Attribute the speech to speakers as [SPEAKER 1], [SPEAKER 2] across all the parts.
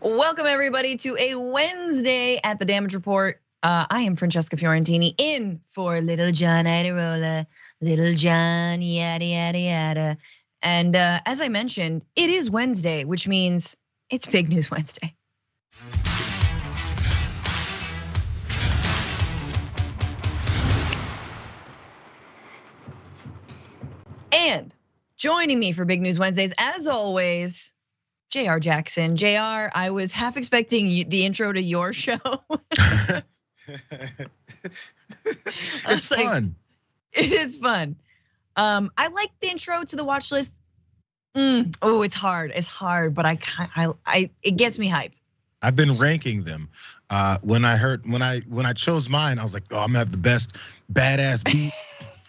[SPEAKER 1] Welcome everybody to a Wednesday at the Damage Report. I am Francesca Fiorentini in for Little John Iadarola, Little John yada yada yada. And as I mentioned, it is Wednesday, which means it's Big News Wednesday. And joining me for Big News Wednesdays, as always, Jayar Jackson. Jayar, I was half expecting the intro to your show.
[SPEAKER 2] It's fun.
[SPEAKER 1] It is fun. I like the intro to the watch list. Oh, it's hard. It's hard, but it gets me hyped.
[SPEAKER 2] I've been ranking them. When I chose mine, I was like, oh, I'm gonna have the best badass beat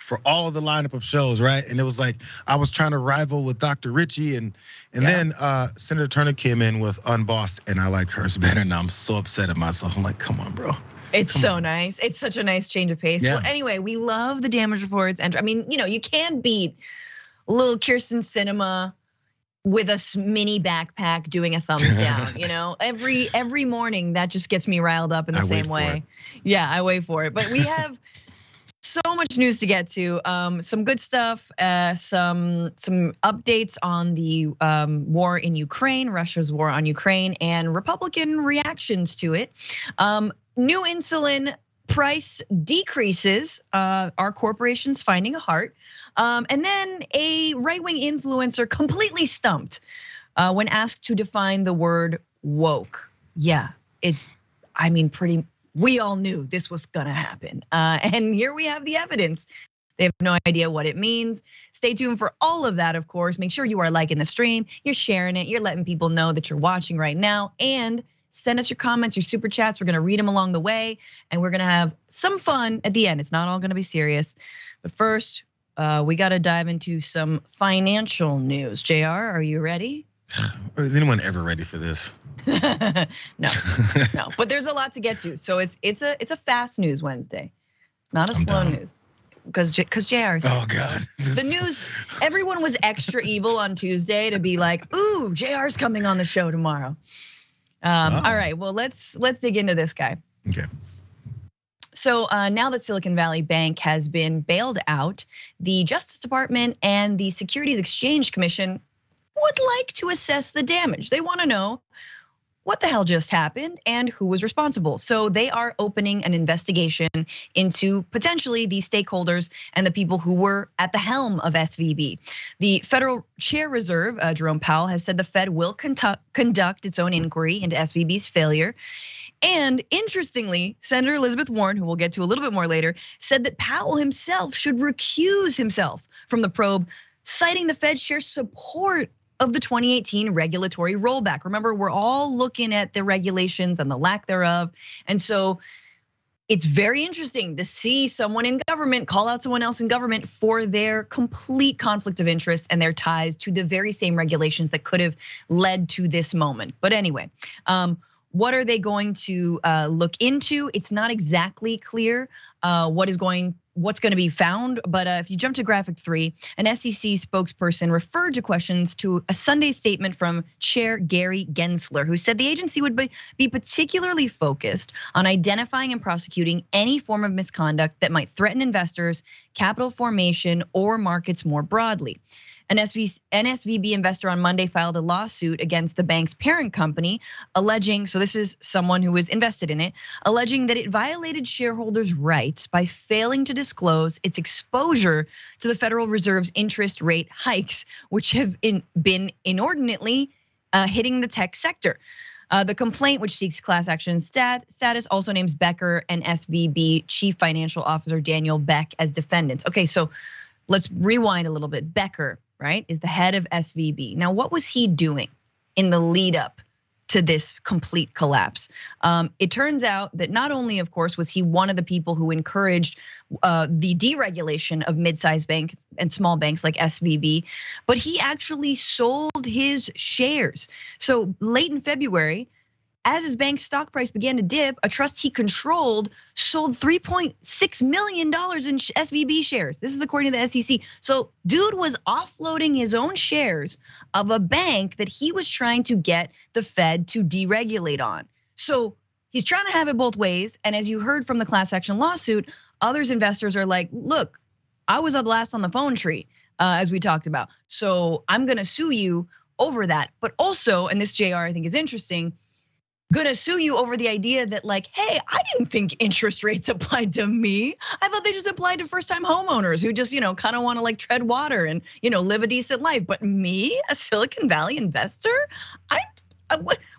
[SPEAKER 2] for all of the lineup of shows, right? And it was like I was trying to rival with Dr. Richie, and then Senator Turner came in with Unbossed, and I like hers better. And I'm so upset at myself. I'm like, come on, bro.
[SPEAKER 1] It's so nice. It's such a nice change of pace. Yeah. Well, anyway, we love the Damage Reports, and I mean, you can't beat little Kirsten Cinema with a mini backpack doing a thumbs down. Every morning that just gets me riled up in the same way. Yeah, I wait for it. But we have so much news to get to. Some good stuff, some updates on the war in Ukraine, Russia's war on Ukraine, and Republican reactions to it. New insulin price decreases. Are corporations finding a heart? And then a right-wing influencer completely stumped when asked to define the word woke. Yeah, we all knew this was gonna happen. And here we have the evidence. They have no idea what it means. Stay tuned for all of that, of course. Make sure you are liking the stream, you're sharing it, you're letting people know that you're watching right now. And send us your comments, your super chats. We're gonna read them along the way. And we're gonna have some fun at the end. It's not all gonna be serious. But first, we gotta dive into some financial news. Jayar, are you ready?
[SPEAKER 2] Is anyone ever ready for this?
[SPEAKER 1] No. But there's a lot to get to. So it's a fast news Wednesday, not a slow news. Because Jayar.
[SPEAKER 2] Oh God.
[SPEAKER 1] The news. Everyone was extra evil on Tuesday to be like, "Ooh, Jayar's coming on the show tomorrow." All right. Well, let's dig into this guy.
[SPEAKER 2] Okay.
[SPEAKER 1] So now that Silicon Valley Bank has been bailed out, the Justice Department and the Securities Exchange Commission would like to assess the damage. They want to know what the hell just happened and who was responsible. So they are opening an investigation into potentially the stakeholders and the people who were at the helm of SVB. The Federal Chair Reserve, Jerome Powell, has said the Fed will conduct its own inquiry into SVB's failure. And interestingly, Senator Elizabeth Warren, who we'll get to a little bit more later, said that Powell himself should recuse himself from the probe, citing the Fed's sheer support of the 2018 regulatory rollback. Remember, we're all looking at the regulations and the lack thereof. And so it's very interesting to see someone in government call out someone else in government for their complete conflict of interest and their ties to the very same regulations that could have led to this moment. But anyway, what are they going to look into? It's not exactly clear what's going to be found, but if you jump to graphic 3, an SEC spokesperson referred to questions to a Sunday statement from Chair Gary Gensler, who said the agency would be particularly focused on identifying and prosecuting any form of misconduct that might threaten investors, capital formation, or markets more broadly. An SVB investor on Monday filed a lawsuit against the bank's parent company, alleging, so this is someone who was invested in it, alleging that it violated shareholders' rights by failing to disclose its exposure to the Federal Reserve's interest rate hikes, which have been inordinately hitting the tech sector. The complaint, which seeks class action status, also names Becker and SVB Chief Financial Officer Daniel Beck as defendants. Okay, so let's rewind a little bit. Becker, right, is the head of SVB. Now, what was he doing in the lead up to this complete collapse? It turns out that not only, of course, was he one of the people who encouraged the deregulation of mid-sized banks and small banks like SVB, but he actually sold his shares. So late in February, as his bank's stock price began to dip, a trust he controlled sold $3.6 million in SVB shares. This is according to the SEC. So dude was offloading his own shares of a bank that he was trying to get the Fed to deregulate on. So he's trying to have it both ways. And as you heard from the class action lawsuit, others investors are like, look, I was the last on the phone tree, as we talked about. So I'm gonna sue you over that. But also, and this JR I think is interesting, gonna sue you over the idea that like, hey, I didn't think interest rates applied to me. I thought they just applied to first time homeowners who just, kind of wanna like tread water and, live a decent life. But me, a Silicon Valley investor,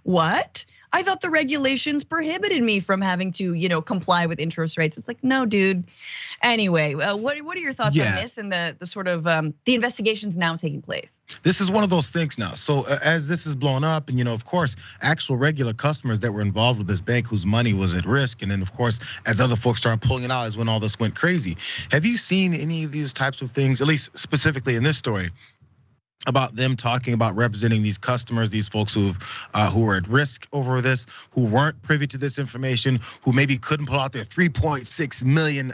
[SPEAKER 1] what? I thought the regulations prohibited me from having to, comply with interest rates. It's like, no, dude. Anyway, what are your thoughts on this and the sort of the investigations now taking place?
[SPEAKER 2] This is one of those things now. So as this is blown up, and of course, actual regular customers that were involved with this bank whose money was at risk, and then of course, as other folks started pulling it out, is when all this went crazy. Have you seen any of these types of things, at least specifically in this story, about them talking about representing these customers, these folks who were at risk over this, who weren't privy to this information, who maybe couldn't pull out their $3.6 million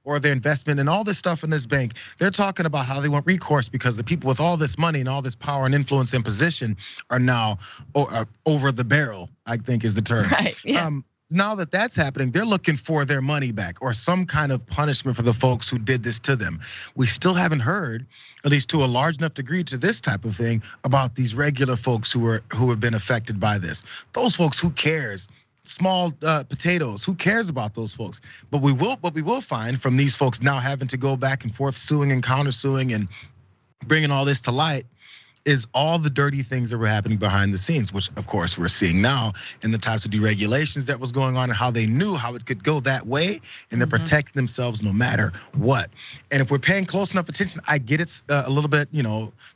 [SPEAKER 2] or their investment and all this stuff in this bank? They're talking about how they want recourse because the people with all this money and all this power and influence and position are now over the barrel, I think is the term.
[SPEAKER 1] Right, yeah.
[SPEAKER 2] Now that that's happening, they're looking for their money back or some kind of punishment for the folks who did this to them. We still haven't heard, at least to a large enough degree, to this type of thing about these regular folks who have been affected by this. Those folks, who cares? Small potatoes, who cares about those folks? But we will find from these folks now having to go back and forth suing and countersuing and bringing all this to light is all the dirty things that were happening behind the scenes, which of course we're seeing now in the types of deregulations that was going on and how they knew how it could go that way, and they're protecting themselves no matter what. And if we're paying close enough attention, I get it's a little bit,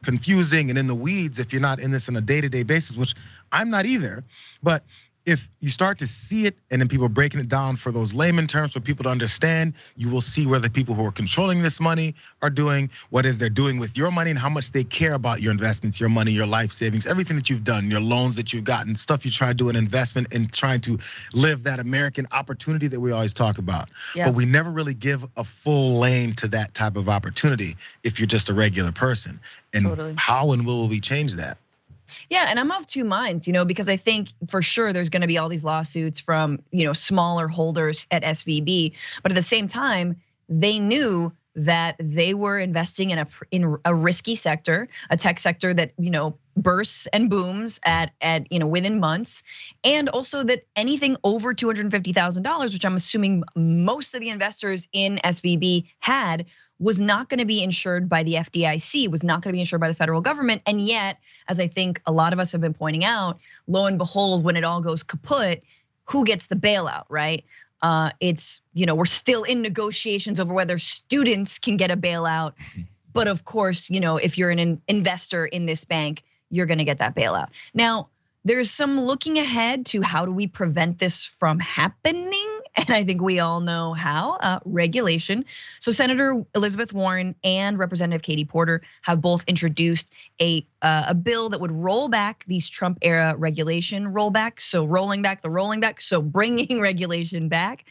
[SPEAKER 2] confusing and in the weeds if you're not in this on a day-to-day basis, which I'm not either. But if you start to see it and then people breaking it down for those layman terms for people to understand, you will see where the people who are controlling this money are doing, what is they're doing with your money and how much they care about your investments, your money, your life savings, everything that you've done, your loans that you've gotten, stuff you try to do in investment and trying to live that American opportunity that we always talk about. But we never really give a full lane to that type of opportunity if you're just a regular person. And how and will we change that?
[SPEAKER 1] Yeah, and I'm of two minds, because I think for sure there's going to be all these lawsuits from, smaller holders at SVB, but at the same time, they knew that they were investing in a risky sector, a tech sector that, bursts and booms at within months, and also that anything over $250,000, which I'm assuming most of the investors in SVB had, was not going to be insured by the FDIC, was not going to be insured by the federal government. And yet, as I think a lot of us have been pointing out, lo and behold, when it all goes kaput, who gets the bailout, right? It's, we're still in negotiations over whether students can get a bailout. But of course, if you're an investor in this bank, you're going to get that bailout. Now, there's some looking ahead to how do we prevent this from happening? And I think we all know how, regulation. So Senator Elizabeth Warren and Representative Katie Porter have both introduced a bill that would roll back these Trump era regulation rollbacks. So rolling back, so bringing regulation back.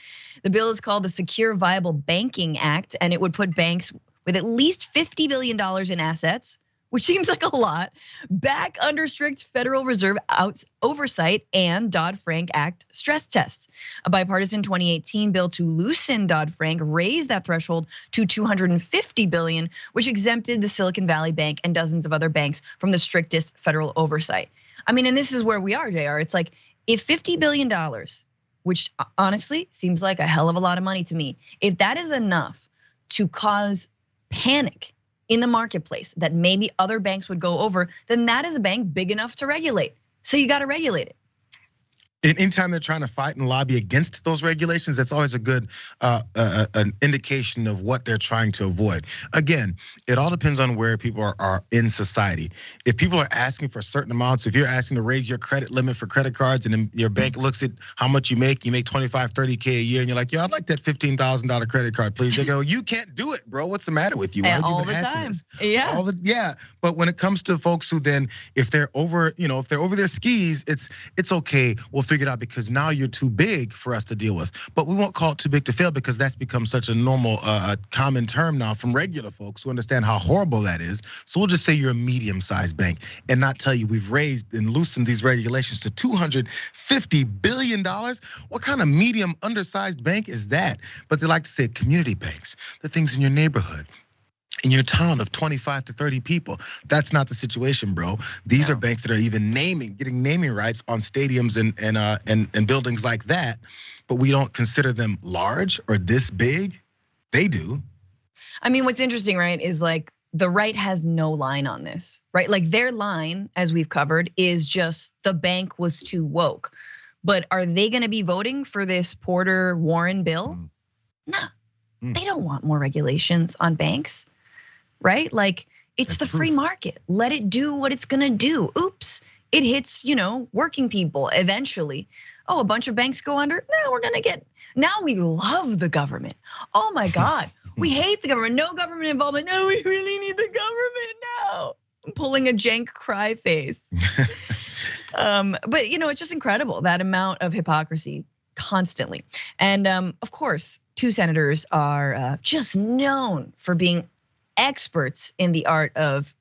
[SPEAKER 1] The bill is called the Secure Viable Banking Act, and it would put banks with at least $50 billion in assets, which seems like a lot, back under strict Federal Reserve oversight and Dodd-Frank Act stress tests. A bipartisan 2018 bill to loosen Dodd-Frank raised that threshold to $250 billion, which exempted the Silicon Valley Bank and dozens of other banks from the strictest federal oversight. I mean, and this is where we are, JR. It's like, if $50 billion, which honestly seems like a hell of a lot of money to me, if that is enough to cause panic in the marketplace that maybe other banks would go over, then that is a bank big enough to regulate. So you got to regulate it.
[SPEAKER 2] Anytime they're trying to fight and lobby against those regulations, that's always a good an indication of what they're trying to avoid. Again, it all depends on where people are in society. If people are asking for certain amounts, if you're asking to raise your credit limit for credit cards and then your bank looks at how much you make 25, 30K a year, and you're like, yo, I'd like that $15,000 credit card, please. They go, you can't do it, bro. What's the matter with you?
[SPEAKER 1] All the time. Yeah.
[SPEAKER 2] Yeah. But when it comes to folks who then, if they're over, if they're over their skis, it's okay. We'll figure it out because now you're too big for us to deal with. But we won't call it too big to fail because that's become such a normal, common term now from regular folks who understand how horrible that is. So we'll just say you're a medium-sized bank and not tell you we've raised and loosened these regulations to $250 billion. What kind of medium undersized bank is that? But they like to say community banks, the things in your neighborhood, in your town of 25 to 30 people. That's not the situation, bro. These are banks that are even getting naming rights on stadiums and buildings like that, but we don't consider them large or this big. They do.
[SPEAKER 1] I mean, what's interesting, right, is like the right has no line on this, right? Like their line, as we've covered, is just the bank was too woke. But are they gonna be voting for this Porter-Warren bill? Nah, they don't want more regulations on banks. Right? Like it's the free market. Let it do what it's gonna do. Oops, it hits, working people eventually. Oh, a bunch of banks go under. Now we love the government. Oh my God, we hate the government. No government involvement. No, we really need the government now. I'm pulling a jank cry face. But it's just incredible, that amount of hypocrisy constantly. And of course, two senators are just known for being experts in the art of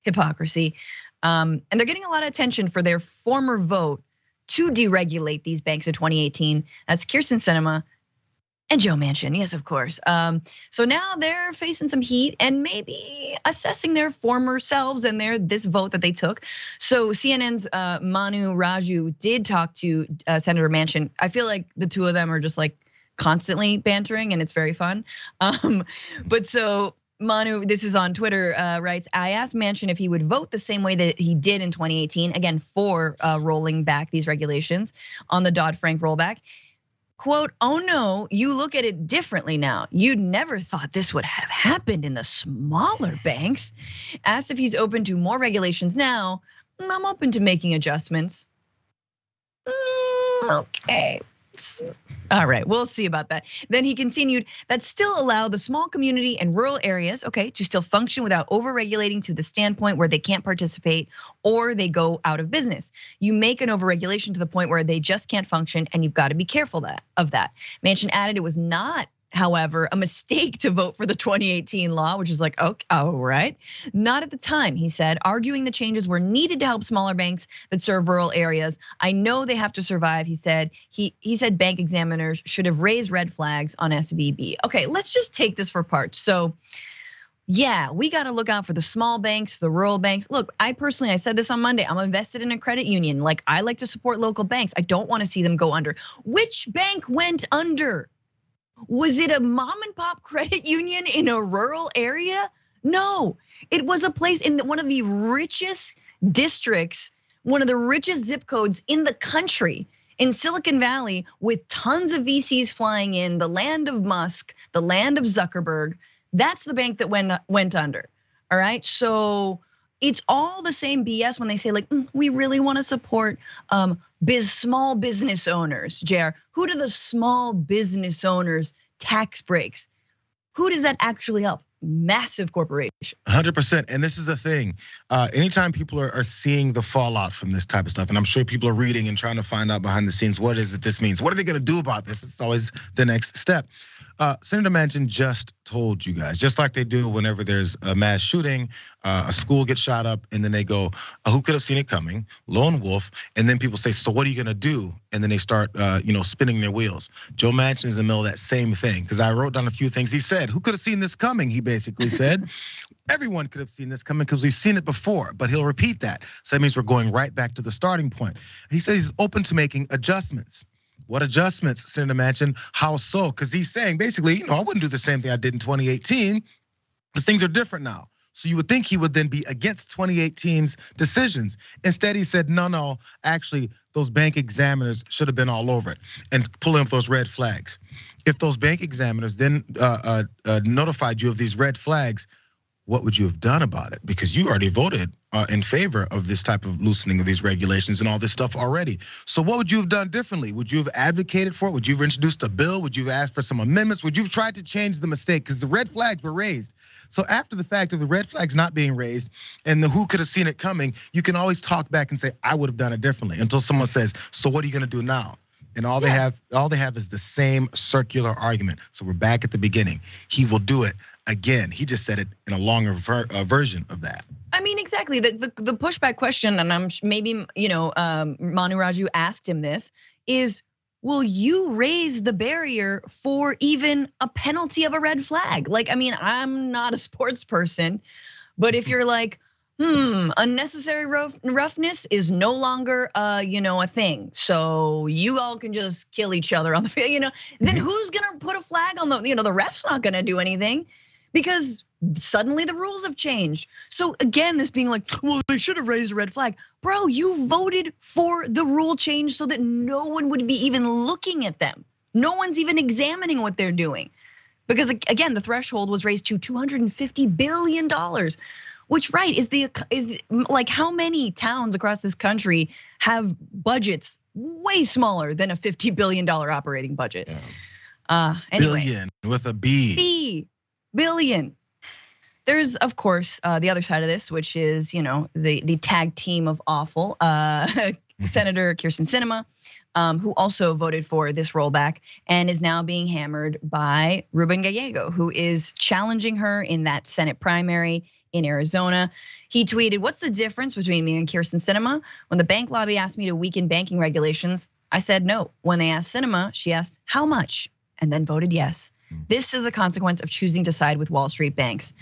[SPEAKER 1] hypocrisy. And they're getting a lot of attention for their former vote to deregulate these banks in 2018. That's Kyrsten Sinema and Joe Manchin, yes, of course. So now they're facing some heat and maybe assessing their former selves and this vote that they took. So CNN's Manu Raju did talk to Senator Manchin. I feel like the two of them are just like constantly bantering and it's very fun. But so Manu, this is on Twitter, writes, I asked Manchin if he would vote the same way that he did in 2018, again, for rolling back these regulations on the Dodd-Frank rollback. Quote, oh no, you look at it differently now. You'd never thought this would have happened in the smaller banks. Asked if he's open to more regulations now. I'm open to making adjustments. Okay. All right, we'll see about that. Then he continued that still allow the small community and rural areas, okay, to still function without over-regulating to the standpoint where they can't participate or they go out of business. You make an over-regulation to the point where they just can't function and you've got to be careful of that. Manchin added it was not, however, a mistake to vote for the 2018 law, which is like, okay, all right. Not at the time, he said, arguing the changes were needed to help smaller banks that serve rural areas. I know they have to survive, he said. He said bank examiners should have raised red flags on SVB. Okay, let's just take this for parts. So yeah, we got to look out for the small banks, the rural banks. Look, I said this on Monday, I'm invested in a credit union. Like I like to support local banks. I don't want to see them go under. Which bank went under? Was it a mom and pop credit union in a rural area? No, it was a place in one of the richest districts, one of the richest zip codes in the country, in Silicon Valley, with tons of VCs flying in, the land of Musk, the land of Zuckerberg. That's the bank that went under, all right? So it's all the same BS when they say like, we really want to support small business owners, Jayar. Who do the small business owners tax breaks? Who does that actually help? Massive corporation.
[SPEAKER 2] 100%, and this is the thing. Anytime people are seeing the fallout from this type of stuff, and I'm sure people are reading and trying to find out behind the scenes, what is it this means? What are they gonna do about this? It's always the next step. Senator Manchin just told you guys, just like they do whenever there's a mass shooting, a school gets shot up, and then they go, who could have seen it coming? Lone wolf, and then people say, so what are you gonna do? And then they start, spinning their wheels. Joe Manchin is in the middle of that same thing, because I wrote down a few things he said. Who could have seen this coming? He basically said, everyone could have seen this coming because we've seen it before, but he'll repeat that. So that means we're going right back to the starting point. He says he's open to making adjustments. What adjustments, Senator Manchin? How so? Because he's saying basically, I wouldn't do the same thing I did in 2018 because things are different now. So you would think he would then be against 2018's decisions. Instead, he said, no, actually, those bank examiners should have been all over it and pulling up those red flags. If those bank examiners then notified you of these red flags, what would you have done about it? Because you already voted in favor of this type of loosening of these regulations and all this stuff already. So what would you have done differently? Would you have advocated for it? Would you have introduced a bill? Would you have asked for some amendments? Would you have tried to change the mistake? Because the red flags were raised. So after the fact of the red flags not being raised and the who could have seen it coming, you can always talk back and say, I would have done it differently, until someone says, so what are you gonna do now? And all they have is the same circular argument. So we're back at the beginning. He will do it again. He just said it in a longer version of that.
[SPEAKER 1] I mean, exactly. The pushback question, and I'm maybe Manu Raju asked him this, is will you raise the barrier for even a penalty of a red flag? Like, I mean, I'm not a sports person, but if you're like, unnecessary roughness is no longer a thing. So you all can just kill each other on the field, then who's gonna put a flag on the ref's not gonna do anything because suddenly the rules have changed. So again, this being like, well, they should have raised a red flag. Bro, you voted for the rule change so that no one would be even looking at them. No one's even examining what they're doing. Because again, the threshold was raised to $250 billion. Which is like how many towns across this country have budgets way smaller than a $50 billion operating budget? Anyway,
[SPEAKER 2] billion with a B.
[SPEAKER 1] Billion. There's of course the other side of this, which is the tag team of awful, Senator Kyrsten Sinema, who also voted for this rollback and is now being hammered by Ruben Gallego, who is challenging her in that Senate primary in Arizona. He tweeted, "What's the difference between me and Kyrsten Sinema? When the bank lobby asked me to weaken banking regulations, I said no. When they asked Sinema, she asked how much and then voted yes. This is a consequence of choosing to side with Wall Street banks."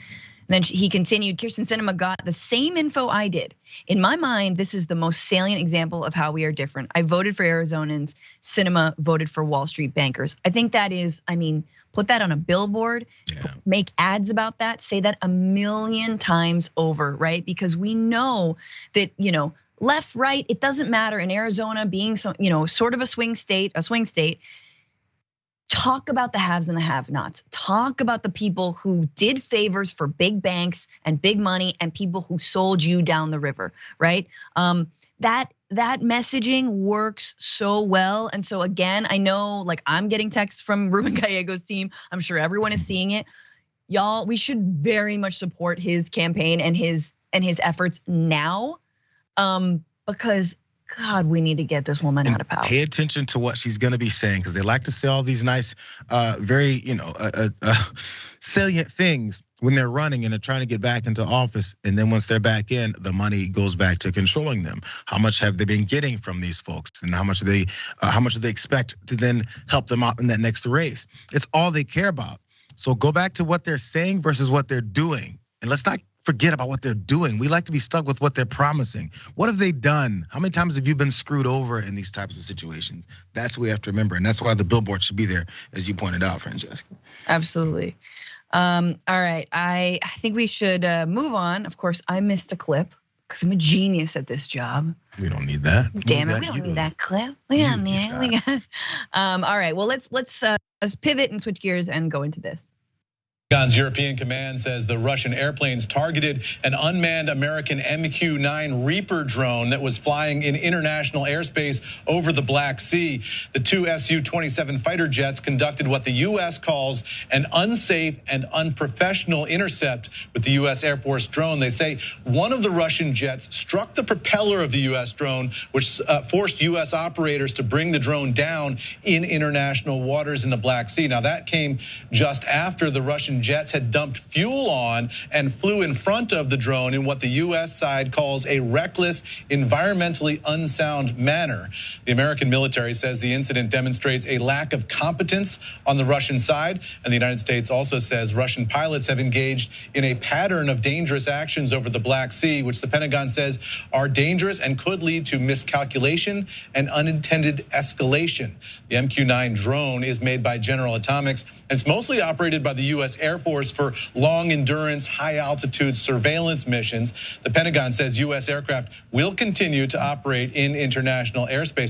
[SPEAKER 1] And then he continued, "Kyrsten Sinema got the same info I did. In my mind, this is the most salient example of how we are different. I voted for Arizonans. Sinema voted for Wall Street bankers." I think that is, put that on a billboard, make ads about that, say that 1,000,000 times over, right? Because we know that, left, right, it doesn't matter. In Arizona being sort of a swing state, talk about the haves and the have-nots. Talk about the people who did favors for big banks and big money and people who sold you down the river, right? That messaging works so well. And so again, I know I'm getting texts from Ruben Gallego's team. I'm sure everyone is seeing it. Y'all, we should very much support his campaign and his efforts now. Because God, we need to get this woman out of power.
[SPEAKER 2] Pay attention to what she's gonna be saying, because they like to say all these nice, very salient things when they're running and they're trying to get back into office. And then once they're back in, the money goes back to controlling them. How much have they been getting from these folks, and how much do they expect to then help them out in that next race? It's all they care about. So go back to what they're saying versus what they're doing, and let's not forget about what they're doing. We like to be stuck with what they're promising. What have they done? How many times have you been screwed over in these types of situations? That's what we have to remember, and that's why the billboard should be there, as you pointed out, Francesca.
[SPEAKER 1] Absolutely. All right, I think we should move on. Of course, I missed a clip because I'm a genius at this job.
[SPEAKER 2] We don't need that.
[SPEAKER 1] Damn it, we don't need that clip. We don't need it. We got. All right, well let's pivot and switch gears and go into this.
[SPEAKER 3] Pentagon's European command says the Russian airplanes targeted an unmanned American MQ-9 Reaper drone that was flying in international airspace over the Black Sea. The two Su-27 fighter jets conducted what the US calls an unsafe and unprofessional intercept with the US Air Force drone. They say one of the Russian jets struck the propeller of the US drone, which forced US operators to bring the drone down in international waters in the Black Sea. Now that came just after the Russian jets had dumped fuel on and flew in front of the drone in what the US side calls a reckless, environmentally unsound manner. The American military says the incident demonstrates a lack of competence on the Russian side, and the United States also says Russian pilots have engaged in a pattern of dangerous actions over the Black Sea, which the Pentagon says are dangerous and could lead to miscalculation and unintended escalation. The MQ-9 drone is made by General Atomics, and it's mostly operated by the US Air Force for long endurance, high altitude surveillance missions. The Pentagon says US aircraft will continue to operate in international airspace.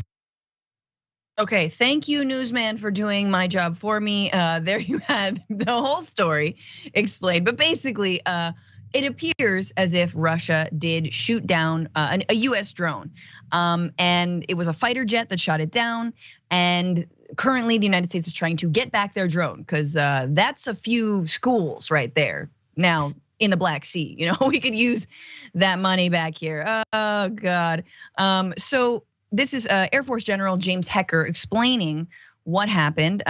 [SPEAKER 1] Okay, thank you, newsman, for doing my job for me. There you had the whole story explained. But basically, it appears as if Russia did shoot down a US drone. And it was a fighter jet that shot it down. And currently the United States is trying to get back their drone, because that's a few schools right there. now in the Black Sea. We could use that money back here. Oh God. So this is Air Force General James Hecker explaining what happened.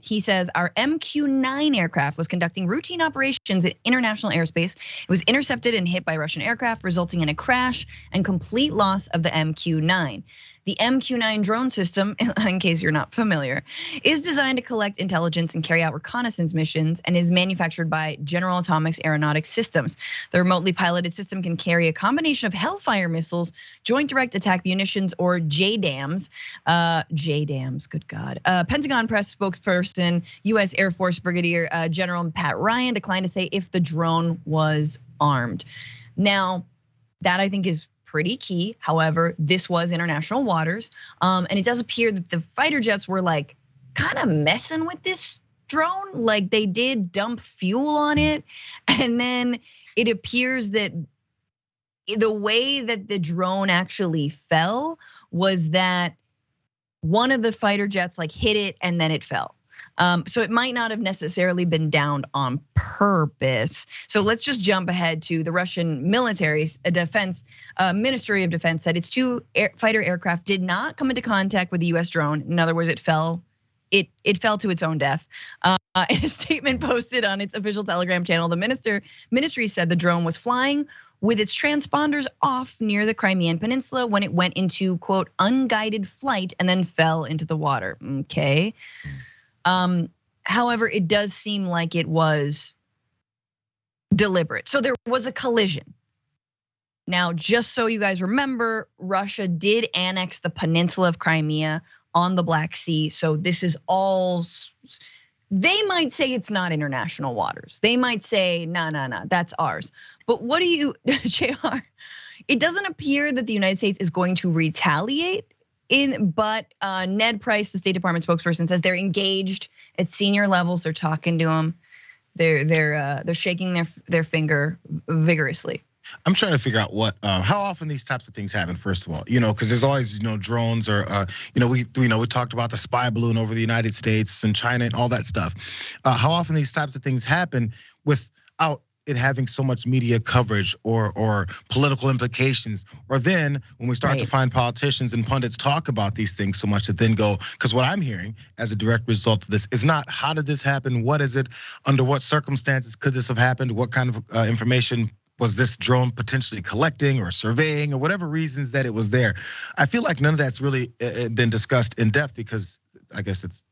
[SPEAKER 1] He says our MQ-9 aircraft was conducting routine operations in international airspace. It was intercepted and hit by Russian aircraft, resulting in a crash and complete loss of the MQ-9. The MQ-9 drone system, in case you're not familiar, is designed to collect intelligence and carry out reconnaissance missions and is manufactured by General Atomics Aeronautics Systems. The remotely piloted system can carry a combination of Hellfire missiles, Joint Direct Attack Munitions, or JDAMs. JDAMs, good God. Pentagon press spokesperson, US Air Force Brigadier General Pat Ryan declined to say if the drone was armed. Now, that I think is pretty key. However, this was international waters. And it does appear that the fighter jets were like kind of messing with this drone. Like they did dump fuel on it. And then it appears that the way that the drone actually fell was that one of the fighter jets like hit it and then it fell. So it might not have necessarily been downed on purpose. So let's just jump ahead to the Russian military's defense, Ministry of Defense said its two fighter aircraft did not come into contact with the US drone. In other words, it fell to its own death. In a statement posted on its official Telegram channel, the ministry said the drone was flying with its transponders off near the Crimean Peninsula when it went into, quote, unguided flight and then fell into the water. Okay. However, it does seem like it was deliberate. So there was a collision. Now, just so you guys remember, Russia did annex the peninsula of Crimea on the Black Sea. So this is all, they might say it's not international waters. They might say, no, that's ours. But what do you, Jayar? It doesn't appear that the United States is going to retaliate. But Ned Price, the State Department spokesperson, says they're engaged at senior levels. They're talking to them. They're shaking their finger vigorously.
[SPEAKER 2] I'm trying to figure out how often these types of things happen. First of all, because there's always drones or we talked about the spy balloon over the United States and China and all that stuff. How often these types of things happen without it having so much media coverage or political implications, or then when we start to find politicians and pundits talk about these things so much that then go, because what I'm hearing as a direct result of this is not how did this happen, what is it, under what circumstances could this have happened, what kind of information was this drone potentially collecting or surveying or whatever reasons that it was there. I feel like none of that's really been discussed in depth because I guess it's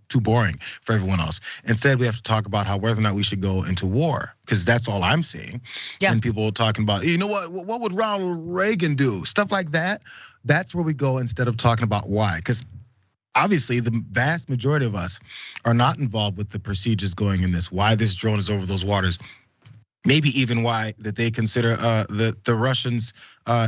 [SPEAKER 2] too boring for everyone else. Instead, we have to talk about whether or not we should go into war, because that's all I'm seeing. Yeah. And people talking about, what would Ronald Reagan do? Stuff like that. That's where we go instead of talking about why. Because obviously the vast majority of us are not involved with the procedures going in this, why this drone is over those waters. Maybe even why that they consider the Russians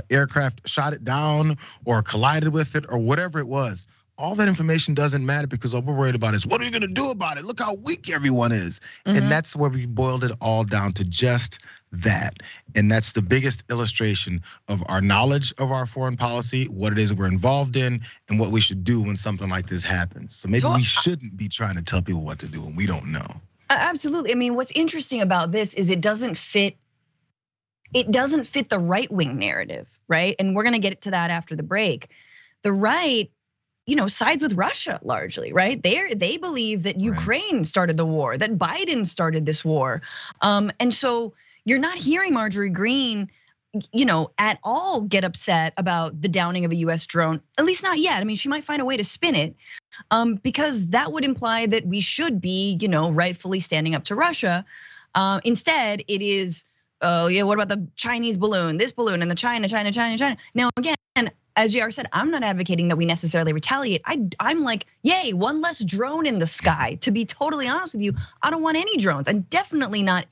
[SPEAKER 2] aircraft shot it down or collided with it or whatever it was. All that information doesn't matter because all we're worried about is what are you gonna do about it? Look how weak everyone is. Mm-hmm. And that's where we boiled it all down to just that. And that's the biggest illustration of our knowledge of our foreign policy, what it is we're involved in, and what we should do when something like this happens. So maybe we shouldn't be trying to tell people what to do when we don't know.
[SPEAKER 1] Absolutely. I mean, what's interesting about this is it doesn't fit the right-wing narrative, right? And we're gonna get to that after the break. The right, sides with Russia largely, right? They believe that Ukraine started the war, that Biden started this war. And so you're not hearing Marjorie Greene, at all get upset about the downing of a US drone, at least not yet. I mean, she might find a way to spin it, because that would imply that we should be, rightfully standing up to Russia. Instead, it is, oh yeah, what about the Chinese balloon, this balloon, and the China. Now again, as Jayar said, I'm not advocating that we necessarily retaliate. I'm like, yay, one less drone in the sky. To be totally honest with you, I don't want any drones, and definitely not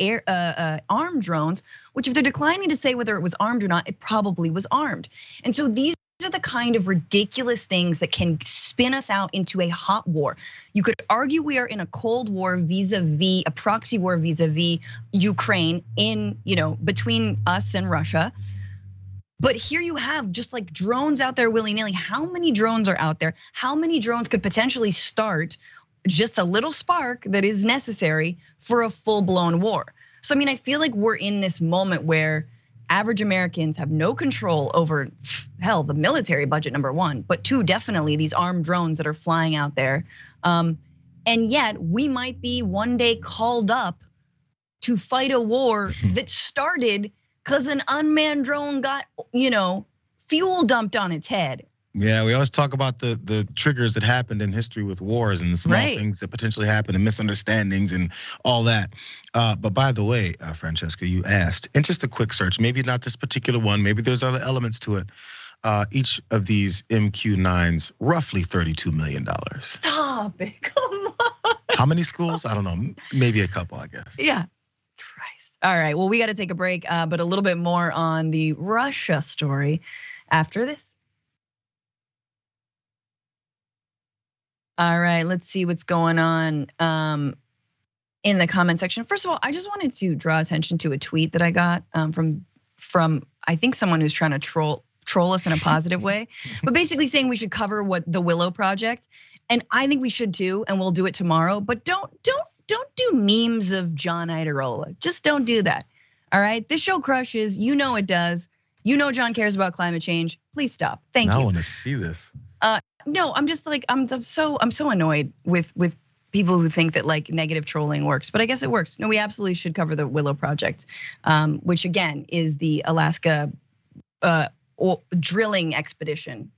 [SPEAKER 1] armed drones. Which, if they're declining to say whether it was armed or not, it probably was armed. And so these are the kind of ridiculous things that can spin us out into a hot war. You could argue we are in a cold war vis-a-vis a proxy war vis-a-vis Ukraine between us and Russia. But here you have just like drones out there willy-nilly. How many drones are out there? How many drones could potentially start just a little spark that is necessary for a full-blown war? So I mean, I feel like we're in this moment where average Americans have no control over, hell, the military budget, number one, but two, definitely these armed drones that are flying out there. And yet we might be one day called up to fight a war that started because an unmanned drone got, fuel dumped on its head.
[SPEAKER 2] Yeah, we always talk about the triggers that happened in history with wars and the small things that potentially happen and misunderstandings and all that. But by the way, Francesca, you asked, and just a quick search, maybe not this particular one, maybe there's other elements to it. Each of these MQ-9s, roughly $32 million.
[SPEAKER 1] Stop it, come on.
[SPEAKER 2] How many schools? I don't know, maybe a couple, I guess.
[SPEAKER 1] Yeah, Christ. All right, well, we gotta take a break, but a little bit more on the Russia story after this. All right, let's see what's going on in the comment section. First of all, I just wanted to draw attention to a tweet that I got from I think someone who's trying to troll us in a positive way, but basically saying we should cover what the Willow Project, and I think we should too, and we'll do it tomorrow. But don't do memes of John Iadarola. Just don't do that. All right, this show crushes. You know it does. You know John cares about climate change. Please stop. Thank you.
[SPEAKER 2] I want to see this.
[SPEAKER 1] No, I'm just like I'm so annoyed with people who think that like negative trolling works, but I guess it works. No, we absolutely should cover the Willow Project, which again is the Alaska drilling expedition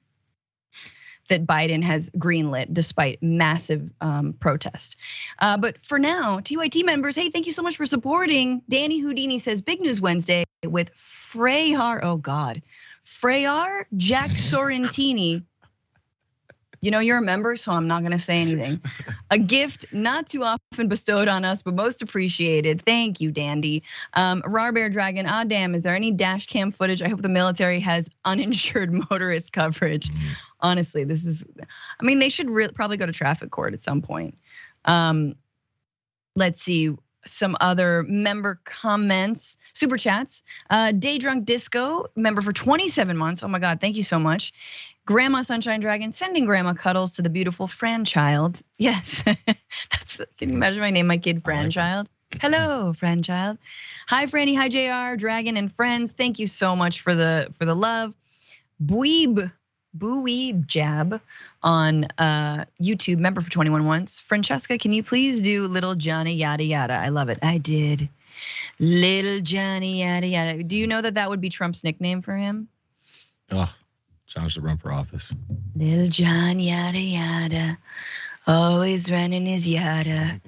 [SPEAKER 1] that Biden has greenlit despite massive protest. But for now, TYT members, hey, thank you so much for supporting. Danny Houdini says big news Wednesday with Jayar Jackson. You're a member, so I'm not gonna say anything. A gift not too often bestowed on us, but most appreciated. Thank you, Dandy. Rar Bear Dragon, damn, is there any dash cam footage? I hope the military has uninsured motorist coverage. Honestly, they should probably go to traffic court at some point. Let's see. Some other member comments, super chats. Day Drunk Disco, member for 27 months. Oh my God, thank you so much. Grandma Sunshine Dragon sending grandma cuddles to the beautiful Franchild. Yes, can you imagine if I name my kid Franchild? Hello, Franchild. Hi, Franny. Hi, Jayar, Dragon, and friends. Thank you so much for the love. Buweeb Jab on YouTube, member for 21 months. Francesca, can you please do Little Johnny Yada Yada? I love it. I did. Little Johnny Yada Yada. Do you know that would be Trump's nickname for him?
[SPEAKER 2] Oh, John should run for office.
[SPEAKER 1] Little John Yada Yada, always running his yada.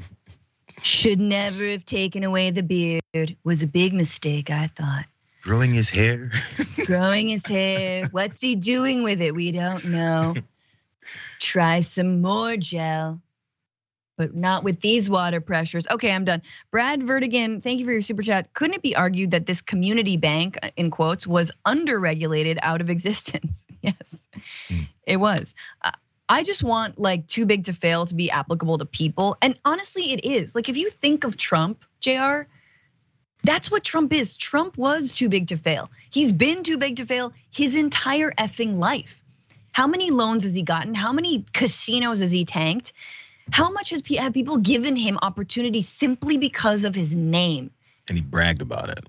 [SPEAKER 1] Should never have taken away the beard. Was a big mistake, I thought.
[SPEAKER 2] Growing his hair.
[SPEAKER 1] Growing his hair. What's he doing with it? We don't know. Try some more gel, but not with these water pressures. Okay, I'm done. Brad Vertigan, thank you for your super chat. Couldn't it be argued that this community bank, in quotes, was under-regulated out of existence? Yes, it was. I just want like too big to fail to be applicable to people. And honestly, it is. Like if you think of Trump, JR, that's what Trump is. Trump was too big to fail. He's been too big to fail his entire effing life. How many loans has he gotten? How many casinos has he tanked? How much have people given him opportunity simply because of his name?
[SPEAKER 2] And he bragged about it.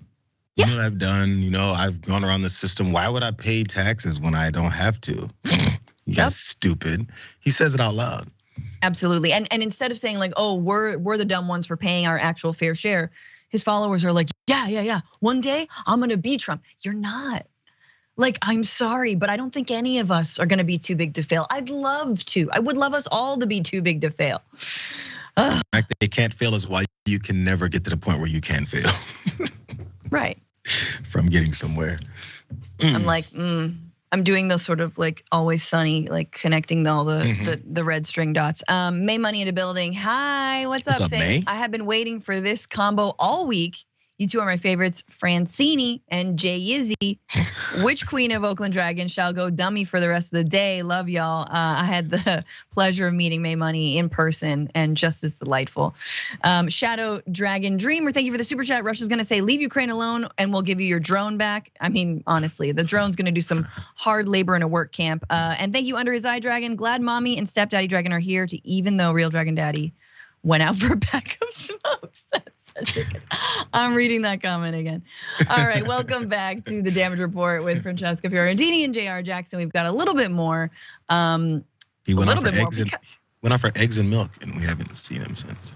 [SPEAKER 1] Yeah.
[SPEAKER 2] You know what I've done? I've gone around the system. Why would I pay taxes when I don't have to? You guys stupid. He says it out loud.
[SPEAKER 1] Absolutely. And instead of saying like, oh, we're the dumb ones for paying our actual fair share, his followers are like, yeah. One day I'm gonna be Trump. You're not. Like, I'm sorry, but I don't think any of us are gonna be too big to fail. I'd love to. I would love us all to be too big to fail.
[SPEAKER 2] The fact that they can't fail is why you can never get to the point where you can fail.
[SPEAKER 1] Right.
[SPEAKER 2] From getting somewhere.
[SPEAKER 1] I'm like, I'm doing those sort of like Always Sunny, like connecting all the red string dots. May Money in the building. Hi, what's up, May? I have been waiting for this combo all week. You two are my favorites, Francini and Jay Yizzy. Which queen of Oakland Dragon shall go dummy for the rest of the day? Love y'all. I had the pleasure of meeting May Money in person and just as delightful. Shadow Dragon Dreamer, thank you for the super chat. Russia's gonna say, leave Ukraine alone and we'll give you your drone back. I mean, honestly, the drone's gonna do some hard labor in a work camp. And thank you, Under His Eye Dragon. Glad Mommy and Stepdaddy Dragon are here to even though Real Dragon Daddy went out for a pack of smokes. I'm reading that comment again. All right, welcome back to the Damage Report with Francesca Fiorentini and Jayar Jackson. We've got a little bit more.
[SPEAKER 2] He went out for eggs and milk, and we haven't seen him since.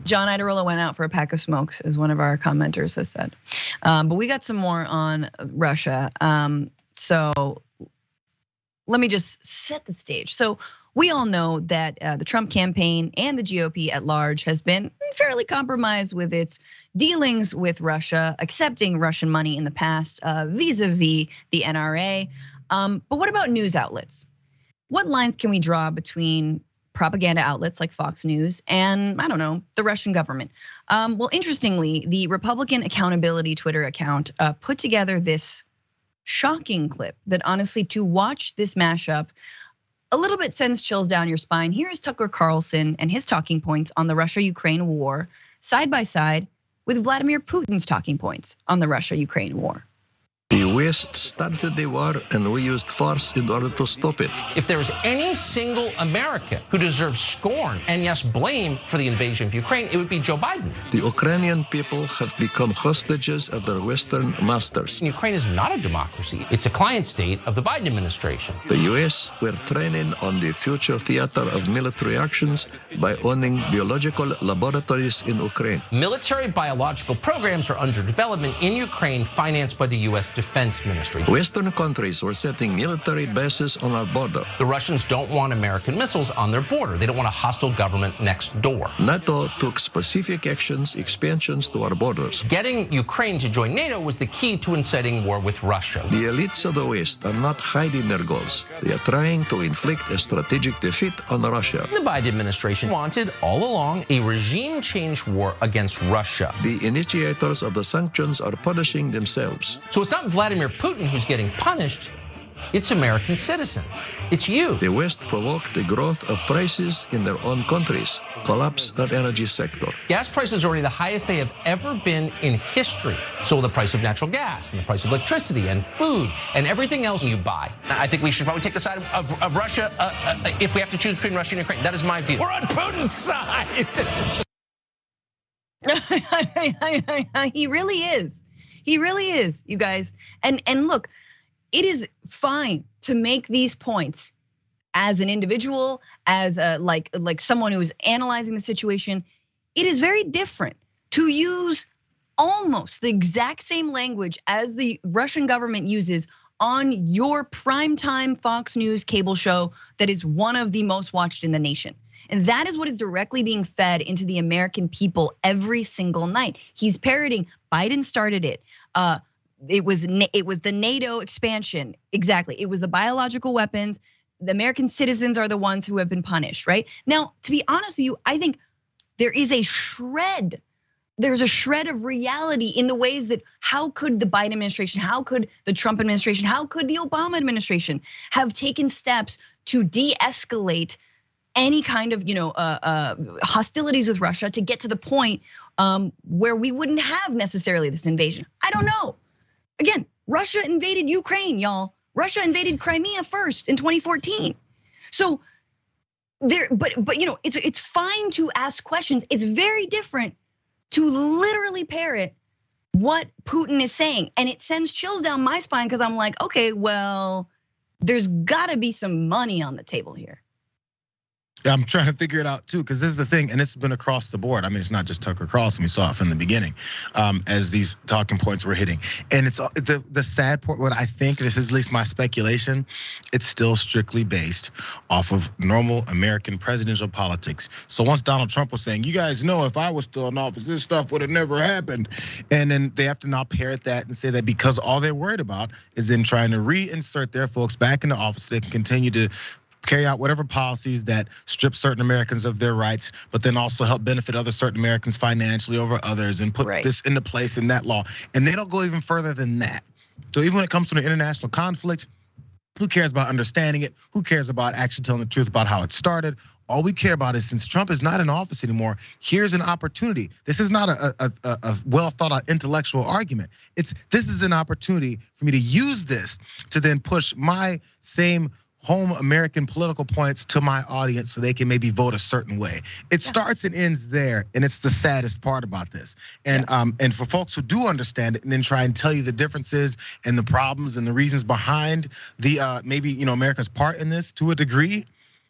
[SPEAKER 1] John Iadarola went out for a pack of smokes, as one of our commenters has said. But we got some more on Russia. So let me just set the stage. So we all know that the Trump campaign and the GOP at large has been fairly compromised with its dealings with Russia, accepting Russian money in the past vis-a-vis the NRA. But what about news outlets? What lines can we draw between propaganda outlets like Fox News and, I don't know, the Russian government? Well, interestingly, the Republican Accountability Twitter account put together this shocking clip that honestly, to watch this mashup, a little bit sends chills down your spine. Here is Tucker Carlson and his talking points on the Russia-Ukraine war side by side with Vladimir Putin's talking points on the Russia-Ukraine war.
[SPEAKER 4] The West started the war and we used force in order to stop it.
[SPEAKER 5] If there is any single American who deserves scorn and yes, blame for the invasion of Ukraine, it would be Joe Biden.
[SPEAKER 4] The Ukrainian people have become hostages of their Western masters.
[SPEAKER 5] Ukraine is not a democracy. It's a client state of the Biden administration.
[SPEAKER 4] The US were training on the future theater of military actions by owning biological laboratories in Ukraine.
[SPEAKER 5] Military biological programs are under development in Ukraine, financed by the US Defense Ministry.
[SPEAKER 4] Western countries were setting military bases on our border.
[SPEAKER 5] The Russians don't want American missiles on their border. They don't want a hostile government next door.
[SPEAKER 4] NATO took specific actions, expansions to our borders.
[SPEAKER 5] Getting Ukraine to join NATO was the key to inciting war with Russia.
[SPEAKER 4] The elites of the West are not hiding their goals. They are trying to inflict a strategic defeat on Russia.
[SPEAKER 5] The Biden administration wanted all along a regime change war against Russia.
[SPEAKER 4] The initiators of the sanctions are punishing themselves.
[SPEAKER 5] So it's not Vladimir Putin who's getting punished, it's American citizens. It's you.
[SPEAKER 4] The West provoked the growth of prices in their own countries, collapse of energy sector.
[SPEAKER 5] Gas prices are already the highest they have ever been in history. So the price of natural gas and the price of electricity and food and everything else you buy. I think we should probably take the side of Russia if we have to choose between Russia and Ukraine. That is my view. We're on Putin's side.
[SPEAKER 1] He really is. He really is, you guys. And look, it is fine to make these points as an individual, as like someone who is analyzing the situation. It is very different to use almost the exact same language as the Russian government uses on your primetime Fox News cable show that is one of the most watched in the nation. And that is what is directly being fed into the American people every single night. He's parroting, Biden started it. It was the NATO expansion, exactly. It was the biological weapons. The American citizens are the ones who have been punished, right? Now, to be honest with you, I think there's a shred of reality in the ways that how could the Biden administration, how could the Trump administration, how could the Obama administration have taken steps to de-escalate any kind of hostilities with Russia to get to the point where we wouldn't have necessarily this invasion? I don't know. Again, Russia invaded Ukraine, y'all. Russia invaded Crimea first in 2014. So but it's fine to ask questions. It's very different to literally parrot what Putin is saying, and it sends chills down my spine because I'm like, okay, well, there's got to be some money on the table here.
[SPEAKER 2] I'm trying to figure it out too, because this is the thing, and it's been across the board. I mean, it's not just Tucker Carlson. We saw it from the beginning, as these talking points were hitting. And it's the sad part. What I think, this is at least my speculation, it's still strictly based off of normal American presidential politics. So once Donald Trump was saying, "You guys know, if I was still in office, this stuff would have never happened," and then they have to now parrot that and say that because all they're worried about is then trying to reinsert their folks back into office so they can continue to carry out whatever policies that strip certain Americans of their rights, but then also help benefit other certain Americans financially over others and put this into place in that law. And they don't go even further than that. So even when it comes to an international conflict, who cares about understanding it? Who cares about actually telling the truth about how it started? All we care about is, since Trump is not in office anymore, here's an opportunity. This is not a well thought out intellectual argument. This is an opportunity for me to use this to then push my same home American political points to my audience so they can maybe vote a certain way. It starts and ends there, and it's the saddest part about this. And for folks who do understand it and then try and tell you the differences and the problems and the reasons behind the maybe America's part in this to a degree,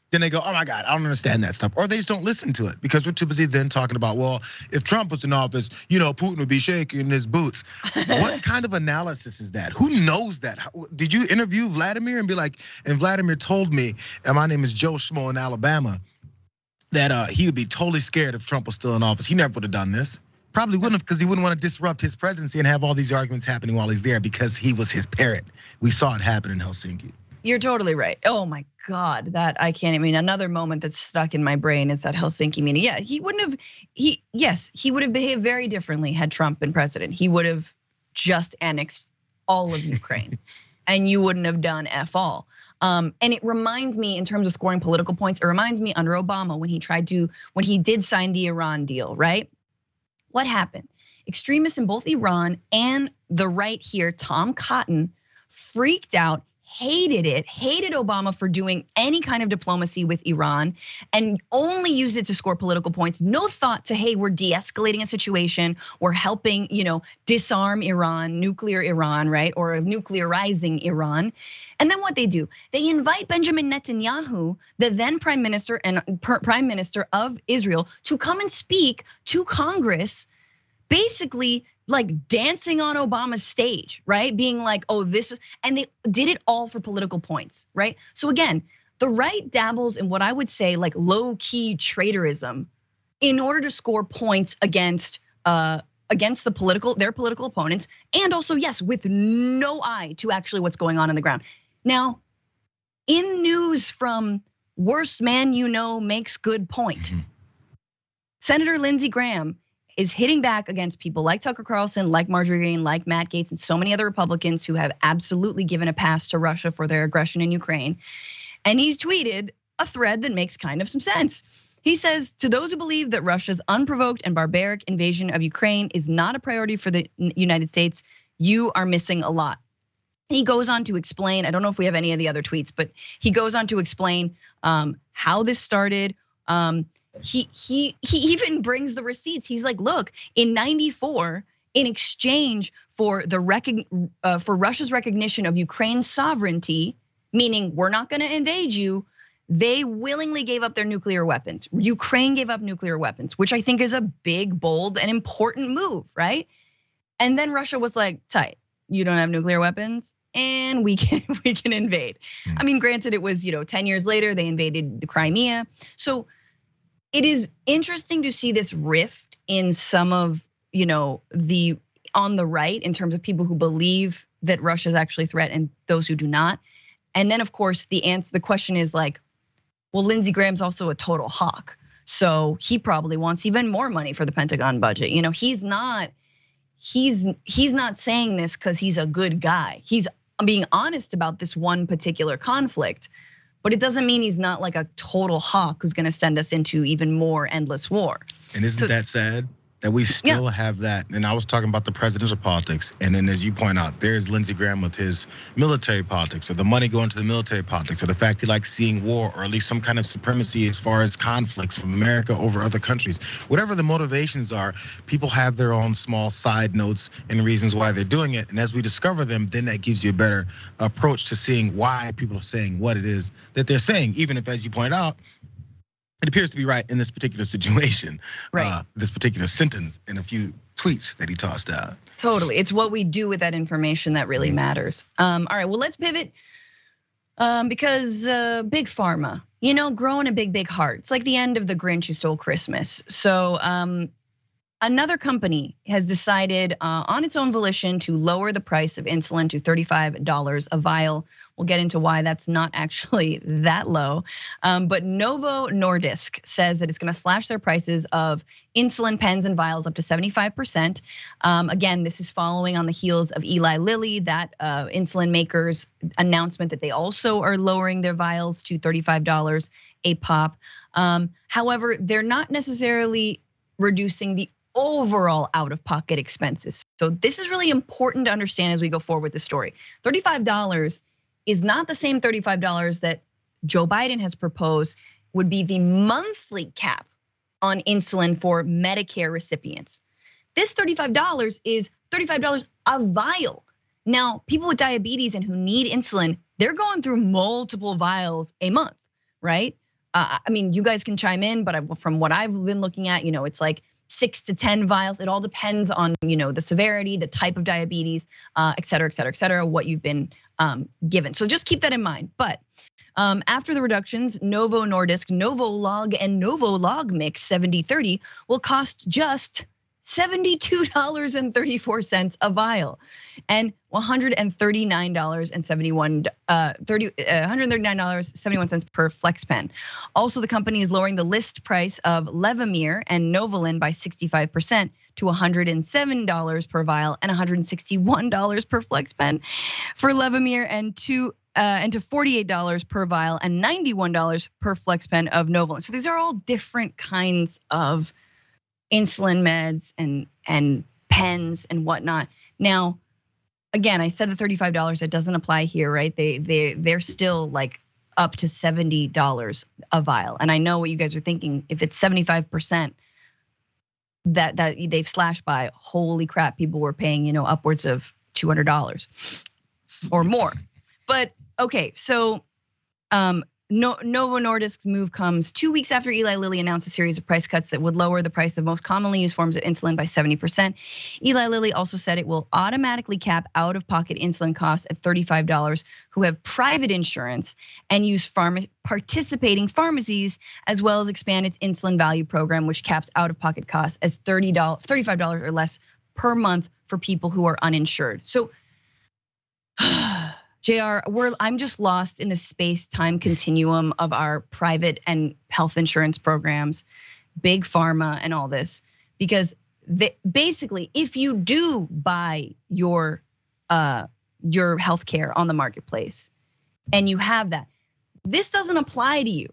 [SPEAKER 2] then they go, oh my God, I don't understand that stuff. Or they just don't listen to it because we're too busy then talking about, well, if Trump was in office, Putin would be shaking in his boots. What kind of analysis is that? Who knows that? Did you interview Vladimir and be like, and Vladimir told me, and my name is Joe Schmo in Alabama, that he would be totally scared if Trump was still in office. He never would have done this. Probably wouldn't have, because he wouldn't want to disrupt his presidency and have all these arguments happening while he's there because he was his parrot. We saw it happen in Helsinki.
[SPEAKER 1] You're totally right. Oh my God, that I can't. I mean, another moment that's stuck in my brain is that Helsinki meeting. Yeah, he wouldn't have. He would have behaved very differently had Trump been president. He would have just annexed all of Ukraine, and you wouldn't have done f all. And it reminds me, in terms of scoring political points, it reminds me under Obama when he did sign the Iran deal, right? What happened? Extremists in both Iran and the right here, Tom Cotton, freaked out. Hated Obama for doing any kind of diplomacy with Iran and only used it to score political points. No thought to, hey, we're de-escalating a situation, we're helping, disarm Iran, nuclear Iran, right? Or nuclearizing Iran. And then what they do, they invite Benjamin Netanyahu, the then prime minister and prime minister of Israel, to come and speak to Congress, basically like dancing on Obama's stage, right? Being like, oh, this is, and they did it all for political points, right? So again, the right dabbles in what I would say like low-key traitorism in order to score points against their political opponents, and also, yes, with no eye to actually what's going on the ground. Now, in news from worst man makes good point, Senator Lindsey Graham is hitting back against people like Tucker Carlson, like Marjorie Greene, like Matt Gaetz, and so many other Republicans who have absolutely given a pass to Russia for their aggression in Ukraine. And he's tweeted a thread that makes kind of some sense. He says, to those who believe that Russia's unprovoked and barbaric invasion of Ukraine is not a priority for the United States, you are missing a lot. He goes on to explain, I don't know if we have any of the other tweets, but he goes on to explain how this started. He even brings the receipts. He's like, look, in '94, in exchange for for Russia's recognition of Ukraine's sovereignty, meaning we're not going to invade you, they willingly gave up their nuclear weapons. Ukraine gave up nuclear weapons, which I think is a big, bold, and important move, right? And then Russia was like, tight, you don't have nuclear weapons, and we can invade. I mean, granted, it was 10 years later they invaded the Crimea, so. It is interesting to see this rift in some of, the on the right in terms of people who believe that Russia is actually a threat and those who do not. And then of course the question is like, well, Lindsey Graham's also a total hawk. So he probably wants even more money for the Pentagon budget. He's not saying this because he's a good guy. He's being honest about this one particular conflict. But it doesn't mean he's not like a total hawk who's gonna send us into even more endless war.
[SPEAKER 2] And isn't that sad? That we still have that. And I was talking about the presidential politics. And then as you point out, there's Lindsey Graham with his military politics, or the money going to the military politics, or the fact he likes seeing war, or at least some kind of supremacy as far as conflicts from America over other countries. Whatever the motivations are, people have their own small side notes and reasons why they're doing it. And as we discover them, then that gives you a better approach to seeing why people are saying what it is that they're saying, even if, as you point out, it appears to be right in this particular situation, right? This particular sentence and a few tweets that he tossed out.
[SPEAKER 1] Totally, it's what we do with that information that really matters. All right, well, let's pivot because big pharma, growing a big heart. It's like the end of the Grinch who stole Christmas. So another company has decided on its own volition to lower the price of insulin to $35 a vial. We'll get into why that's not actually that low. But Novo Nordisk says that it's gonna slash their prices of insulin pens and vials up to 75%. Again, this is following on the heels of Eli Lilly, that insulin maker's announcement that they also are lowering their vials to $35 a pop. However, they're not necessarily reducing the overall out-of-pocket expenses. So this is really important to understand as we go forward with the story. $35 is not the same $35 that Joe Biden has proposed would be the monthly cap on insulin for Medicare recipients. This $35 is $35 a vial. Now, people with diabetes and who need insulin, they're going through multiple vials a month, right? I mean, you guys can chime in, but from what I've been looking at, it's like 6 to 10 vials. It all depends on, the severity, the type of diabetes, et cetera, et cetera, et cetera, what you've been given. So just keep that in mind. But after the reductions, Novo Nordisk, Novolog, and Novolog Mix 70/30 will cost just $72.34 a vial, and $139.71 per flex pen. Also, the company is lowering the list price of Levemir and Novolin by 65% to $107 per vial and $161 per flex pen for Levemir, and to $48 per vial and $91 per flex pen of Novolin. So these are all different kinds of insulin meds and pens and whatnot. Now, again, I said the $35, that doesn't apply here, right? They're still like up to $70 a vial. And I know what you guys are thinking. If it's 75% that they've slashed by, holy crap, people were paying, upwards of $200 or more. But okay, so Novo Nordisk's move comes 2 weeks after Eli Lilly announced a series of price cuts that would lower the price of most commonly used forms of insulin by 70%. Eli Lilly also said it will automatically cap out-of-pocket insulin costs at $35 who have private insurance and use participating pharmacies, as well as expand its insulin value program, which caps out-of-pocket costs as $35 or less per month for people who are uninsured. So Jayar, I'm just lost in the space-time continuum of our private and health insurance programs, big pharma and all this, because basically, if you do buy your healthcare on the marketplace and you have that, this doesn't apply to you,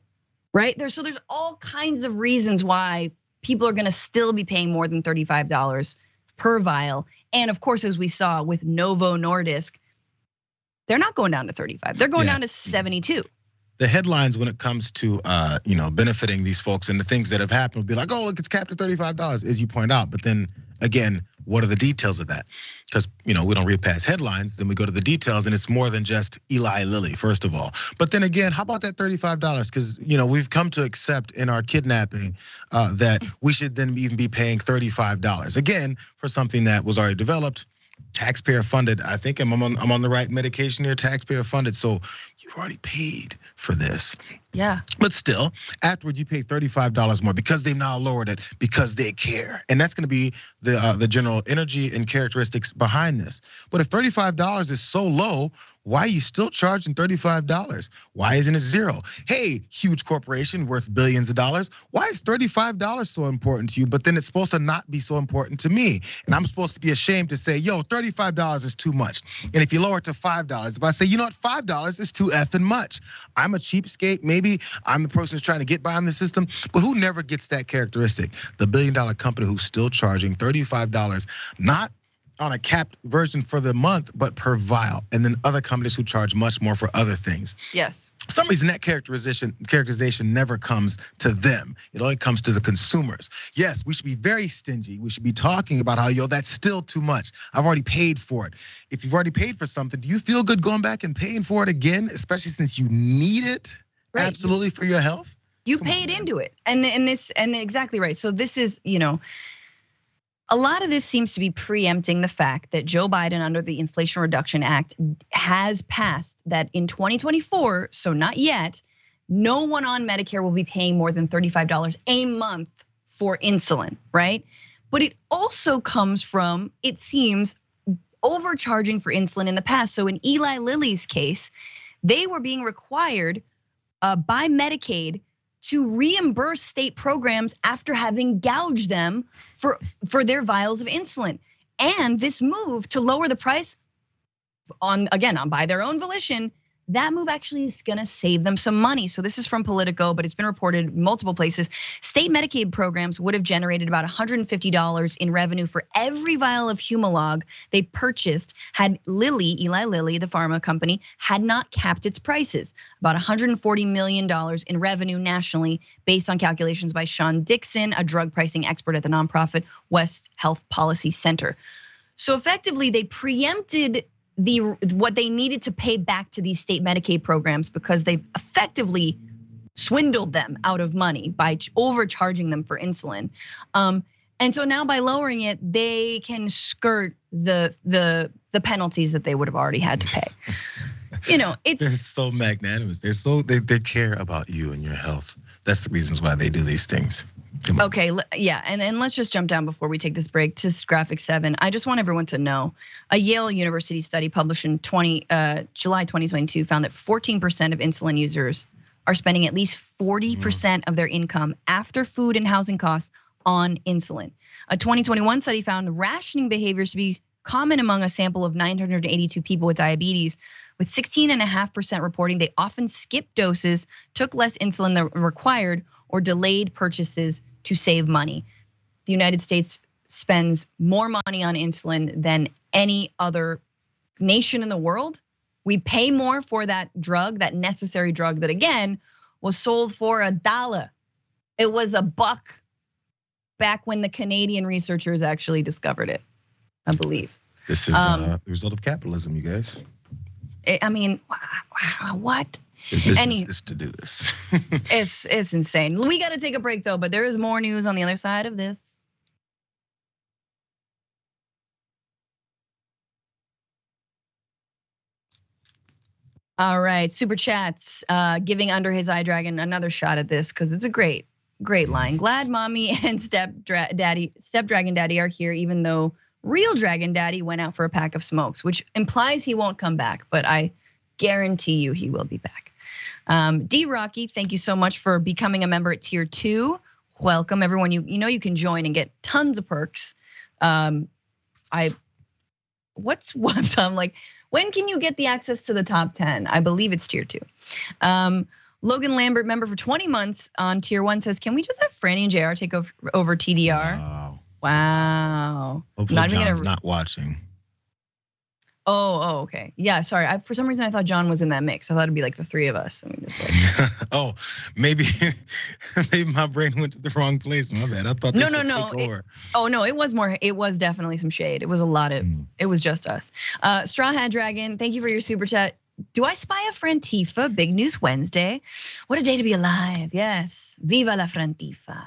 [SPEAKER 1] right? So there's all kinds of reasons why people are gonna still be paying more than $35 per vial. And of course, as we saw with Novo Nordisk, they're not going down to 35. They're going down to 72.
[SPEAKER 2] The headlines when it comes to benefiting these folks and the things that have happened will be like, oh, look, it's capped at $35, as you point out. But then again, what are the details of that? Because we don't read past headlines, then we go to the details, and it's more than just Eli Lilly, first of all. But then again, how about that $35? Because we've come to accept in our kidnapping that we should then even be paying $35 again for something that was already developed. Taxpayer funded. I think I'm on the right medication here. Taxpayer funded. So you've already paid for this.
[SPEAKER 1] Yeah.
[SPEAKER 2] But still, afterwards you pay $35 more because they've now lowered it because they care. And that's going to be the general energy and characteristics behind this. But if $35 is so low, why are you still charging $35? Why isn't it zero? Hey, huge corporation worth billions of dollars. Why is $35 so important to you, but then it's supposed to not be so important to me? And I'm supposed to be ashamed to say, yo, $35 is too much. And if you lower it to $5, if I say, $5 is too effing much. I'm a cheapskate, maybe I'm the person who's trying to get by on the system, but who never gets that characteristic? The billion-dollar company who's still charging $35, not on a capped version for the month, but per vial. And then other companies who charge much more for other things.
[SPEAKER 1] Yes.
[SPEAKER 2] For some reason that characterization never comes to them. It only comes to the consumers. Yes, we should be very stingy. We should be talking about how, that's still too much. I've already paid for it. If you've already paid for something, do you feel good going back and paying for it again, especially since you need it absolutely for your health?
[SPEAKER 1] You paid into it. And exactly right. So this is, a lot of this seems to be preempting the fact that Joe Biden, under the Inflation Reduction Act, has passed that in 2024, so not yet, no one on Medicare will be paying more than $35 a month for insulin, right? But it also comes from, it seems, overcharging for insulin in the past. So in Eli Lilly's case, they were being required by Medicaid to reimburse state programs after having gouged them for their vials of insulin. And this move to lower the price by their own volition, that move actually is gonna save them some money. So this is from Politico, but it's been reported multiple places. State Medicaid programs would have generated about $150 in revenue for every vial of Humalog they purchased had Eli Lilly, the pharma company, had not capped its prices. About $140 million in revenue nationally, based on calculations by Sean Dixon, a drug pricing expert at the nonprofit West Health Policy Center. So effectively, they preempted what they needed to pay back to these state Medicaid programs because they effectively swindled them out of money by overcharging them for insulin. And so now by lowering it, they can skirt the penalties that they would have already had to pay.
[SPEAKER 2] They're so magnanimous. They care about you and your health. That's the reasons why they do these things.
[SPEAKER 1] Okay, yeah, and let's just jump down before we take this break to graphic 7. I just want everyone to know, a Yale University study published in July 2022 found that 14% of insulin users are spending at least 40% of their income after food and housing costs on insulin. A 2021 study found rationing behaviors to be common among a sample of 982 people with diabetes, with 16.5% reporting they often skipped doses, took less insulin than required, or delayed purchases to save money. The United States spends more money on insulin than any other nation in the world. We pay more for that drug, that necessary drug that again was sold for $1. It was $1 back when the Canadian researchers actually discovered it, I believe.
[SPEAKER 2] This is the result of capitalism, you guys.
[SPEAKER 1] I mean, what?
[SPEAKER 2] Business is to do this.
[SPEAKER 1] It's insane. We got to take a break though, but there is more news on the other side of this. All right, super chats, giving Under His Eye Dragon another shot at this because it's a great line. Glad mommy and step dragon daddy are here, even though real dragon daddy went out for a pack of smokes, which implies he won't come back, but I guarantee you he will be back. D Rocky, thank you so much for becoming a member at tier 2. Welcome everyone. You know you can join and get tons of perks. I'm like, when can you get the access to the top 10? I believe it's tier 2. Logan Lambert, member for 20 months on tier 1, says, can we just have Franny and Jayar take over TDR? Wow.
[SPEAKER 2] Hopefully John's not watching.
[SPEAKER 1] Oh, okay. Yeah, sorry. For some reason I thought John was in that mix. I thought it'd be like the 3 of us. I mean, just like.
[SPEAKER 2] Oh, maybe my brain went to the wrong place. My bad. I thought this would take over.
[SPEAKER 1] No, it was more. It was definitely some shade. It was a lot of. It was just us. Straw Hat Dragon, thank you for your super chat. Do I spy a Frantifa? Big News Wednesday. What a day to be alive. Yes. Viva la Frantifa.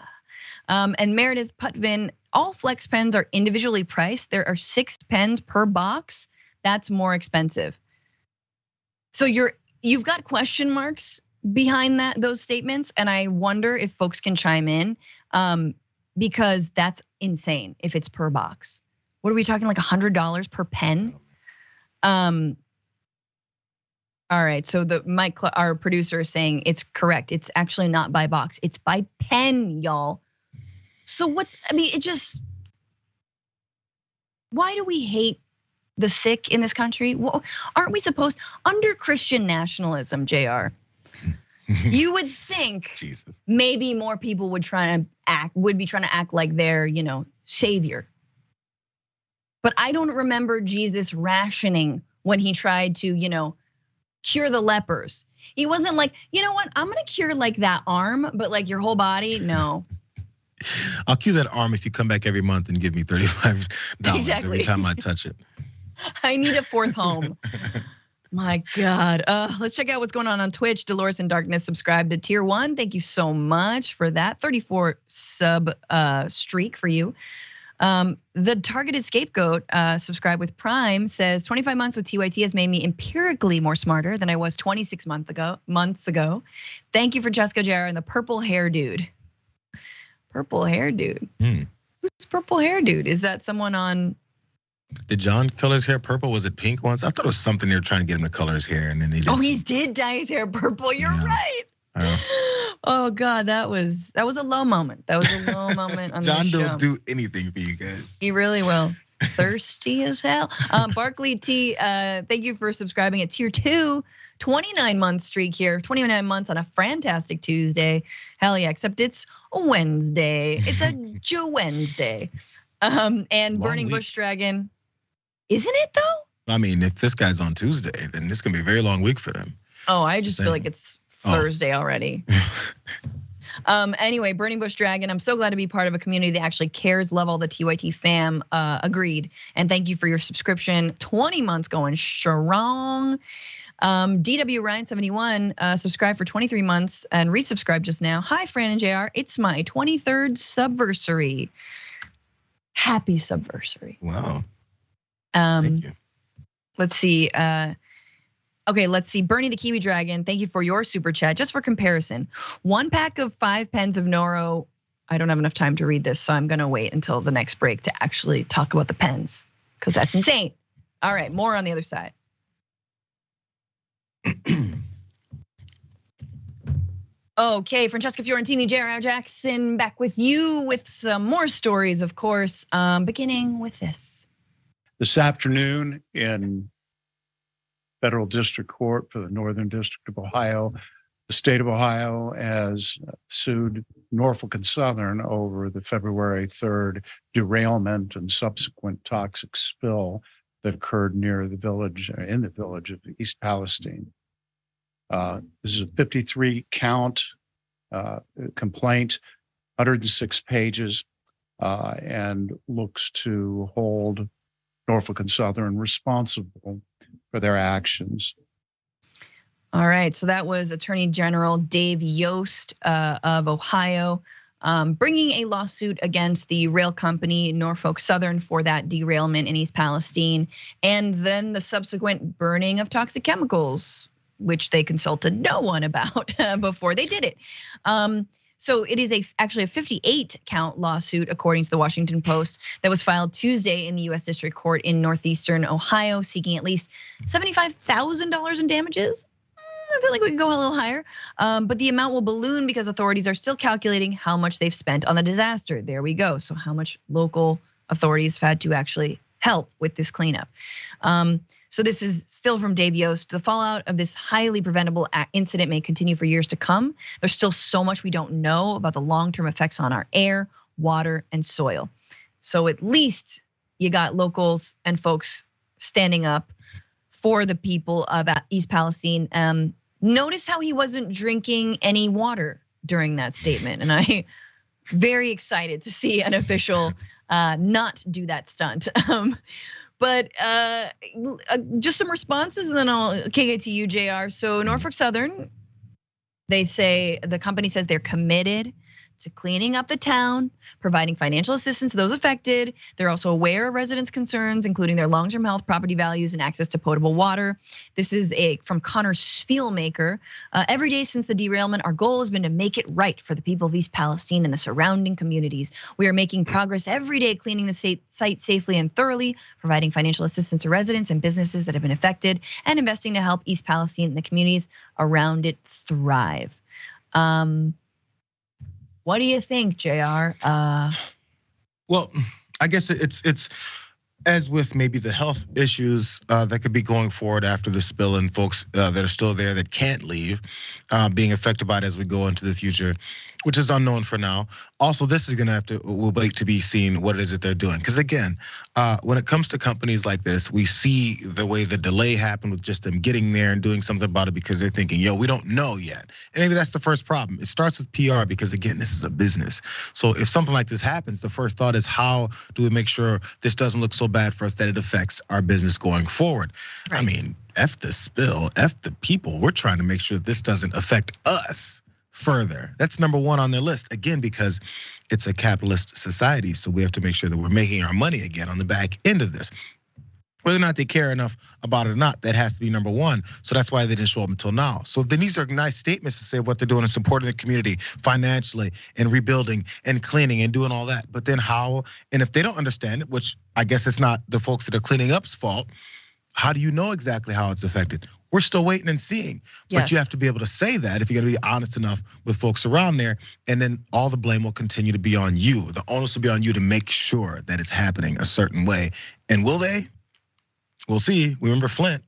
[SPEAKER 1] And Meredith Putvin, all flex pens are individually priced. There are 6 pens per box. That's more expensive. So you've got question marks behind those statements, and I wonder if folks can chime in, because that's insane if it's per box. What are we talking, like $100 per pen? All right, so our producer is saying it's correct. It's actually not by box, it's by pen, y'all. So why do we hate the sick in this country? Well, aren't we supposed, under Christian nationalism, Jayar, you would think maybe more people would be trying to act like they're, savior. But I don't remember Jesus rationing when he tried to, cure the lepers. He wasn't like, you know what, I'm gonna cure like that arm, but like your whole body, no.
[SPEAKER 2] I'll cure that arm if you come back every month and give me $35 every time I touch it.
[SPEAKER 1] I need a 4th home. My God. Let's check out what's going on Twitch. Dolores in Darkness subscribed to tier 1. Thank you so much for that. 34 sub streak for you. The Targeted Scapegoat subscribed with Prime says 25 months with TYT has made me empirically more smarter than I was 26 months ago. Thank you, Francesca Jayar and the purple hair dude. Purple hair dude. Who's purple hair dude? Is that someone on?
[SPEAKER 2] Did John color his hair purple? Was it pink once? I thought it was something they were trying to get him to color his hair, and then they just.
[SPEAKER 1] Oh, he did dye his hair purple. You're right. Oh God, that was a low moment. That was a low moment on
[SPEAKER 2] John
[SPEAKER 1] the show.
[SPEAKER 2] don't do anything for you guys.
[SPEAKER 1] He really will. Thirsty as hell. Barkley T, thank you for subscribing at tier 2. 29-month streak here, 29 months on a fantastic Tuesday. Hell yeah, except it's a Wednesday. It's a Joe Wednesday. And Burning Bush Dragon, isn't it though?
[SPEAKER 2] I mean, if this guy's on Tuesday, then this can be a very long week for them.
[SPEAKER 1] Oh, I just feel like it's Thursday already. Anyway, Burning Bush Dragon, I'm so glad to be part of a community that actually cares. Love all the TYT fam, agreed. And thank you for your subscription. 20 months going strong. DW Ryan 71 subscribed for 23 months and resubscribed just now. Hi, Fran and JR. It's my 23rd subversary. Happy subversary.
[SPEAKER 2] Wow. Thank you.
[SPEAKER 1] Let's see. Okay, let's see. Bernie the Kiwi Dragon, thank you for your super chat. Just for comparison, 1 pack of 5 pens of Noro. I don't have enough time to read this, so I'm gonna wait until the next break to actually talk about the pens, because that's insane. All right, more on the other side. Okay, Francesca Fiorentini, Jayar Jackson, back with you with some more stories, of course, beginning with this.
[SPEAKER 6] This afternoon in Federal District Court for the Northern District of Ohio, the state of Ohio has sued Norfolk and Southern over the February 3rd derailment and subsequent toxic spill that occurred near the village, in the village of East Palestine. This is a 53-count complaint, 106 pages, and looks to hold Norfolk and Southern responsible for their actions.
[SPEAKER 1] All right, so that was Attorney General Dave Yost of Ohio bringing a lawsuit against the rail company Norfolk Southern for that derailment in East Palestine, and then the subsequent burning of toxic chemicals, which they consulted no one about before they did it. So it is actually a 58-count lawsuit, according to the Washington Post, that was filed Tuesday in the U.S. District Court in Northeastern Ohio, seeking at least $75,000 in damages. I feel like we could go a little higher, but the amount will balloon because authorities are still calculating how much they've spent on the disaster. There we go. So how much local authorities have had to actually help with this cleanup. So this is still from Dave Yost. The fallout of this highly preventable incident may continue for years to come. There's still so much we don't know about the long-term effects on our air, water, and soil. So at least you got locals and folks standing up for the people of East Palestine. Notice how he wasn't drinking any water during that statement. And I'm very excited to see an official not do that stunt. But just some responses, and then I'll kick it to you, JR. So Norfolk Southern, they say, the company says they're committed to cleaning up the town, providing financial assistance to those affected. They're also aware of residents' concerns, including their long-term health, property values, and access to potable water. This is from Connor Spielmaker. Every day since the derailment, our goal has been to make it right for the people of East Palestine and the surrounding communities. We are making progress every day, cleaning the site safely and thoroughly, providing financial assistance to residents and businesses that have been affected, and investing to help East Palestine and the communities around it thrive. What do you think, JR?
[SPEAKER 2] Well, I guess it's as with maybe the health issues that could be going forward after the spill, and folks that are still there that can't leave, being affected by it as we go into the future, which is unknown for now. Also, this is gonna will wait to be seen what it is that they're doing. Because again, when it comes to companies like this, we see the way the delay happened with just them getting there and doing something about it because they're thinking, yo, we don't know yet. And maybe that's the first problem. It starts with PR because again, this is a business. So if something like this happens, the first thought is how do we make sure this doesn't look so bad for us that it affects our business going forward? Right. I mean, F the spill, F the people. We're trying to make sure that this doesn't affect us further. That's number one on their list, again, because it's a capitalist society. So we have to make sure that we're making our money again on the back end of this. Whether or not they care enough about it or not, that has to be number one. So that's why they didn't show up until now. So then these are nice statements to say what they're doing and supporting the community financially and rebuilding and cleaning and doing all that. But then how, and if they don't understand it, which I guess it's not the folks that are cleaning up's fault, how do you know exactly how it's affected? We're still waiting and seeing, but you have to be able to say that if you're gonna be honest enough with folks around there, and then all the blame will continue to be on you. The onus will be on you to make sure that it's happening a certain way. And will they? We'll see. Remember Flint,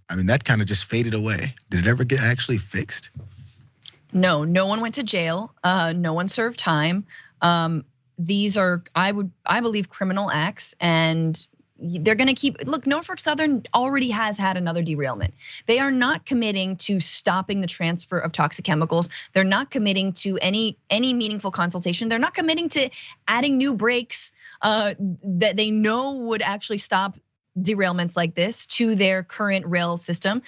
[SPEAKER 2] I mean, that kind of just faded away. Did it ever get actually fixed?
[SPEAKER 1] No one went to jail. No one served time. These are, I believe, criminal acts, and they're going to keep. Look, Norfolk Southern already has had another derailment. They are not committing to stopping the transfer of toxic chemicals. They're not committing to any meaningful consultation. They're not committing to adding new brakes that they know would actually stop derailments like this to their current rail system.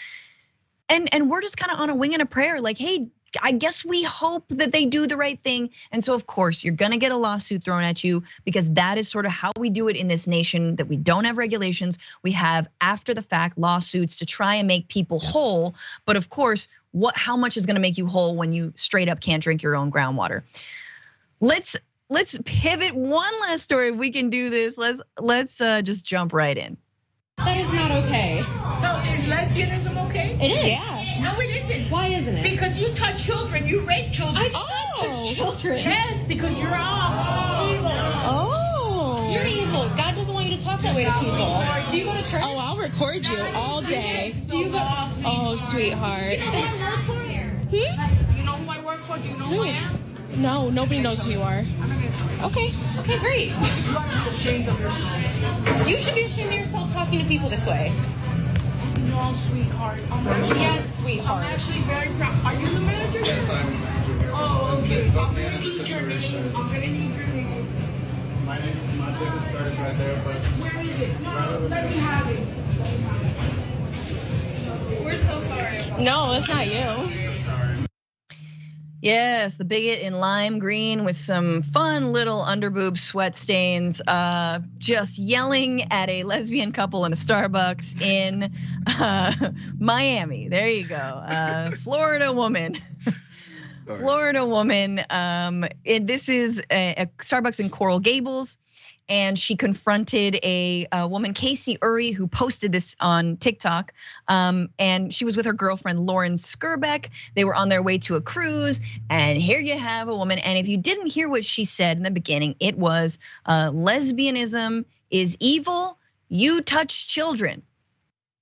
[SPEAKER 1] And we're just kind of on a wing and a prayer, like, hey, I guess we hope that they do the right thing. And so, of course, you're gonna get a lawsuit thrown at you, because that is sort of how we do it in this nation, that we don't have regulations. We have after the fact lawsuits to try and make people whole. But of course, how much is gonna make you whole when you straight up can't drink your own groundwater? Let's pivot one last story. If we can do this. Let's just jump right in.
[SPEAKER 7] That is not okay.
[SPEAKER 8] No, is lesbianism okay?
[SPEAKER 7] It is.
[SPEAKER 8] Yeah. No, it isn't.
[SPEAKER 7] Why isn't it?
[SPEAKER 8] Because you touch children, you rape children.
[SPEAKER 7] I don't touch children.
[SPEAKER 8] Yes, because you're all evil.
[SPEAKER 7] Oh. You're evil. God doesn't want you to talk that way to people. Do you go to church?
[SPEAKER 9] Oh, I'll record you all day.
[SPEAKER 7] Do you go?
[SPEAKER 9] Oh, sweetheart.
[SPEAKER 8] You know who I work for? You know who I work for? Do you know who I am?
[SPEAKER 9] No, nobody knows who you are.
[SPEAKER 7] Okay, great.
[SPEAKER 8] You ought to be ashamed of yourself.
[SPEAKER 7] You should be ashamed of yourself talking to people this way.
[SPEAKER 8] No, sweetheart.
[SPEAKER 7] Yes, sweetheart.
[SPEAKER 8] I'm actually very proud. Are you the manager? Yes, I'm the manager. Oh, okay. I'm gonna need your name.
[SPEAKER 10] My business card is right there, but
[SPEAKER 8] Where is it? No, let me have it.
[SPEAKER 7] We're so sorry.
[SPEAKER 9] No, that's not you.
[SPEAKER 1] Yes, the bigot in lime green with some fun little underboob sweat stains, just yelling at a lesbian couple in a Starbucks in Miami. There you go, Florida woman. Florida woman. This is a Starbucks in Coral Gables. And she confronted a woman, Casey Uri, who posted this on TikTok. And she was with her girlfriend, Lauren Skirbeck. They were on their way to a cruise. And here you have a woman. And if you didn't hear what she said in the beginning, it was lesbianism is evil. You touch children.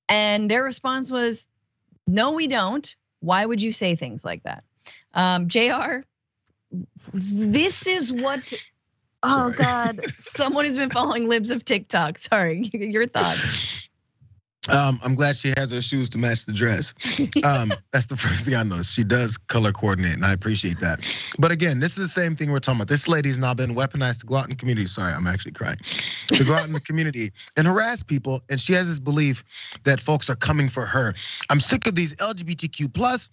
[SPEAKER 1] And their response was, no, we don't. Why would you say things like that? Jayar, this is what... Oh God, someone has been following libs of TikTok. Sorry, your thoughts.
[SPEAKER 2] I'm glad she has her shoes to match the dress. That's the first thing I noticed. She does color coordinate, and I appreciate that. But again, this is the same thing we're talking about. This lady's now been weaponized to go out in the community. Sorry, I'm actually crying. To go out in the community and harass people, and she has this belief that folks are coming for her. I'm sick of these LGBTQ plus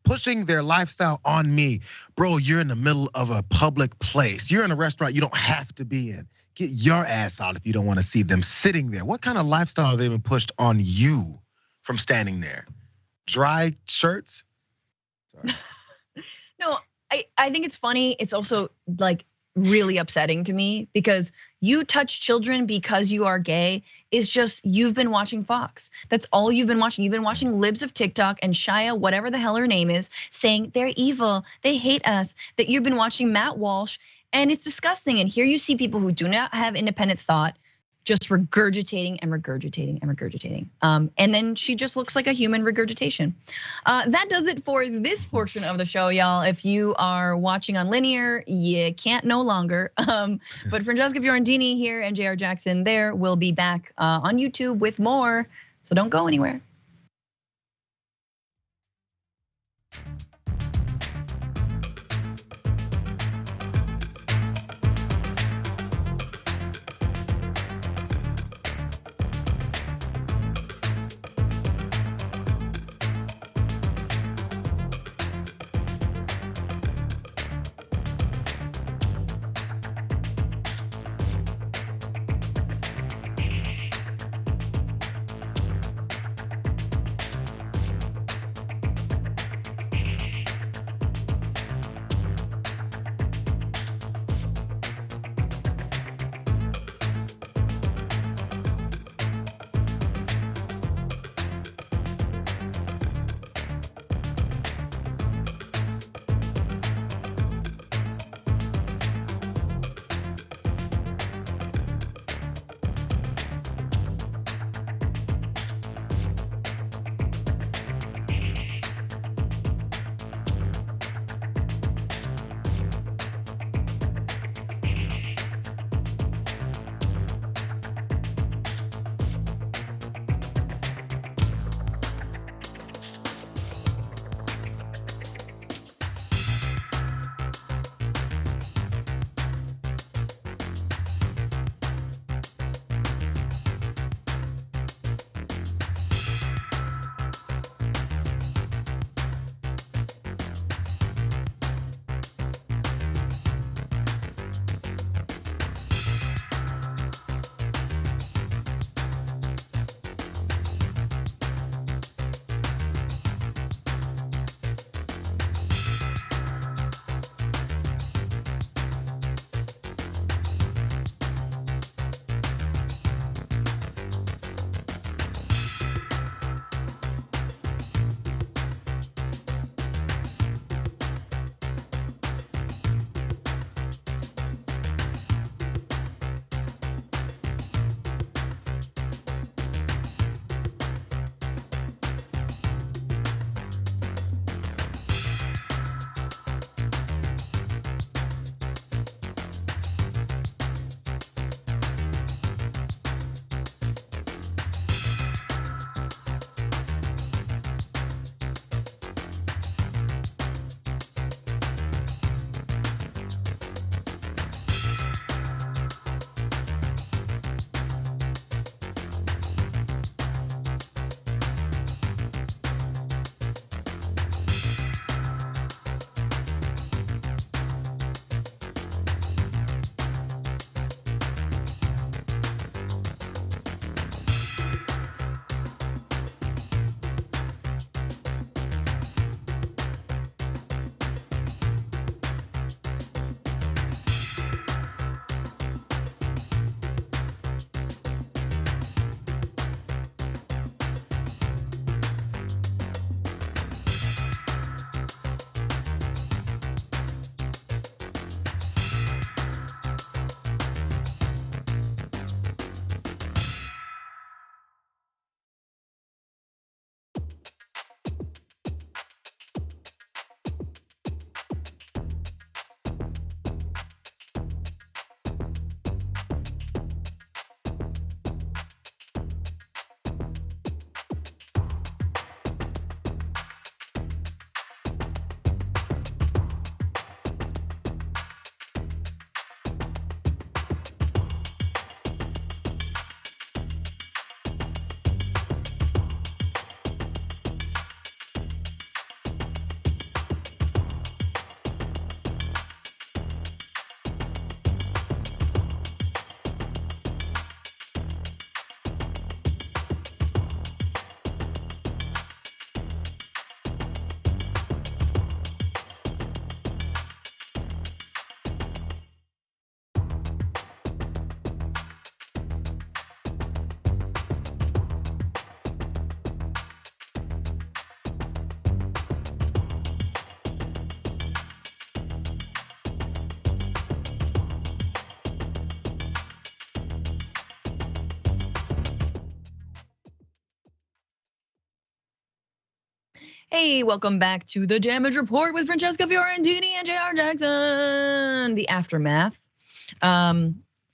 [SPEAKER 2] pushing their lifestyle on me. Bro, you're in the middle of a public place. You're in a restaurant you don't have to be in. Get your ass out if you don't want to see them sitting there. What kind of lifestyle have they been pushed on you from standing there? Dry shirts? Sorry.
[SPEAKER 1] No, I think it's funny. It's also like really upsetting to me, because you touch children because you are gay is just, you've been watching Fox. That's all you've been watching. You've been watching libs of TikTok and Shia, whatever the hell her name is, saying they're evil, they hate us, that you've been watching Matt Walsh, and it's disgusting. And here you see people who do not have independent thought just regurgitating and regurgitating and regurgitating. And then she just looks like a human regurgitation. That does it for this portion of the show, y'all. If you are watching on linear, you can't no longer. But Francesca Fiorentini here and Jayar Jackson there will be back on YouTube with more. So don't go anywhere. Hey, welcome back to the Damage Report with Francesca Fiorentini and Jayar Jackson. The aftermath.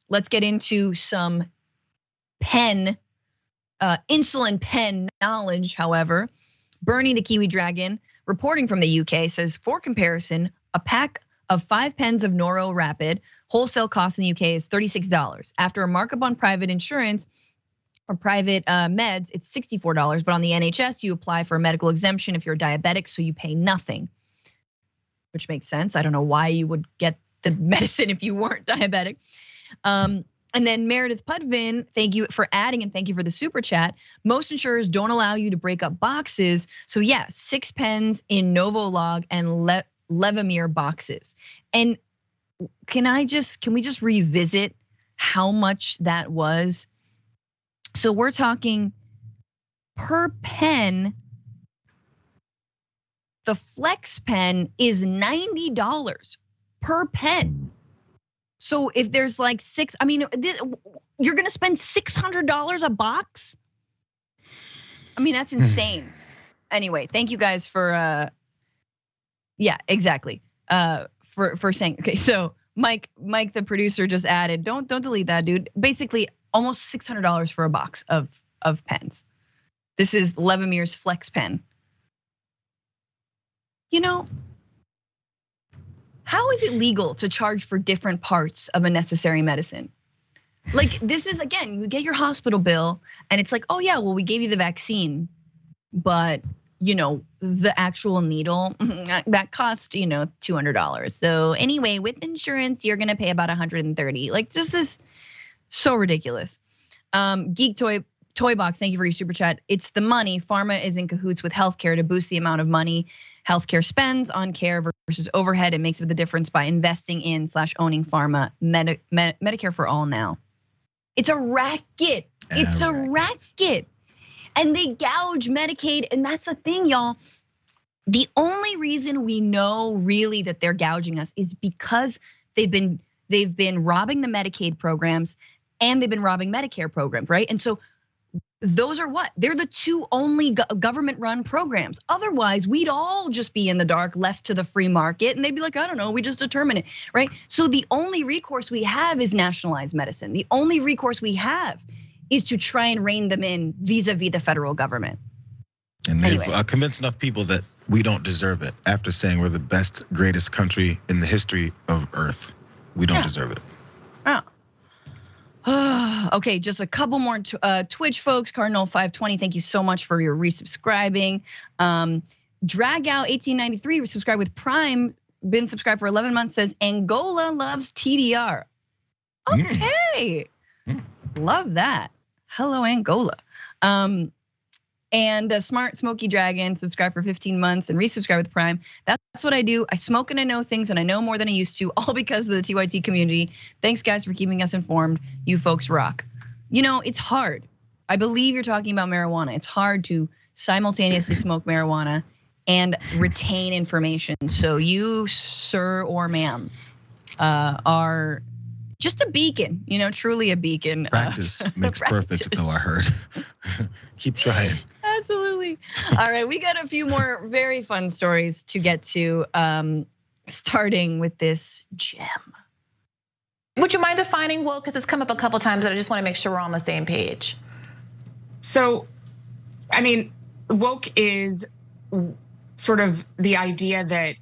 [SPEAKER 1] Let's get into some insulin pen knowledge, however. Bernie the Kiwi Dragon, reporting from the UK, says, for comparison, a pack of 5 pens of Noro Rapid wholesale cost in the UK is $36. After a markup on private insurance, or private meds, it's $64, but on the NHS, you apply for a medical exemption if you're diabetic, so you pay nothing, which makes sense. I don't know why you would get the medicine if you weren't diabetic. And then Meredith Pudvin, thank you for adding and thank you for the super chat. Most insurers don't allow you to break up boxes. So yeah, 6 pens in Novolog and Levemir boxes. And can we just revisit how much that was? So we're talking per pen, the Flex pen is $90 per pen. So if there's like 6, I mean, you're gonna spend $600 a box? I mean, that's insane. Anyway, thank you guys for, yeah, exactly. For saying, okay, so Mike, the producer just added, don't delete that, dude. Basically, almost $600 for a box of pens. This is Levemir's Flex pen. You know, how is it legal to charge for different parts of a necessary medicine? Like this is, again, you get your hospital bill and it's like, oh yeah, well we gave you the vaccine, but you know, the actual needle that cost, you know, $200. So anyway, with insurance, you're gonna pay about $130. Like this is so ridiculous. Geek Toy Box, thank you for your super chat. It's the money. Pharma is in cahoots with healthcare to boost the amount of money healthcare spends on care versus overhead. It makes up the difference by investing in / owning pharma. Medicare for all now. It's a racket. It's a racket. And they gouge Medicaid, and that's the thing, y'all. The only reason we know really that they're gouging us is because they've been robbing the Medicaid programs and they've been robbing Medicare programs, right? And so those are what? They're the 2 only government-run programs. Otherwise, we'd all just be in the dark, left to the free market, and they'd be like, I don't know, we just determine it, right? So the only recourse we have is nationalized medicine. The only recourse we have is to try and rein them in vis-a-vis the federal government.
[SPEAKER 2] And they've convinced enough people that we don't deserve it after saying we're the best, greatest country in the history of Earth. We don't deserve it.
[SPEAKER 1] Oh. Okay, just a couple more Twitch folks. Cardinal 520, thank you so much for your resubscribing. Drag out 1893, subscribe with Prime, been subscribed for 11 months, says Angola loves TDR. Okay, love that. Hello, Angola. And Smart Smoky Dragon, subscribe for 15 months and resubscribe with Prime. That's what I do. I smoke and I know things and I know more than I used to, all because of the TYT community. Thanks guys for keeping us informed. You folks rock. You know, it's hard. I believe you're talking about marijuana. It's hard to simultaneously smoke marijuana and retain information. So you, sir or ma'am, are just a beacon, you know, truly a beacon.
[SPEAKER 2] Practice makes perfect, though, I heard. Keep trying.
[SPEAKER 1] Absolutely. All right, we got a few more very fun stories to get to, starting with this gem.
[SPEAKER 11] Would you mind defining woke? Because it's come up a couple times and I just want to make sure we're on the same page.
[SPEAKER 12] So, I mean, woke is sort of the idea that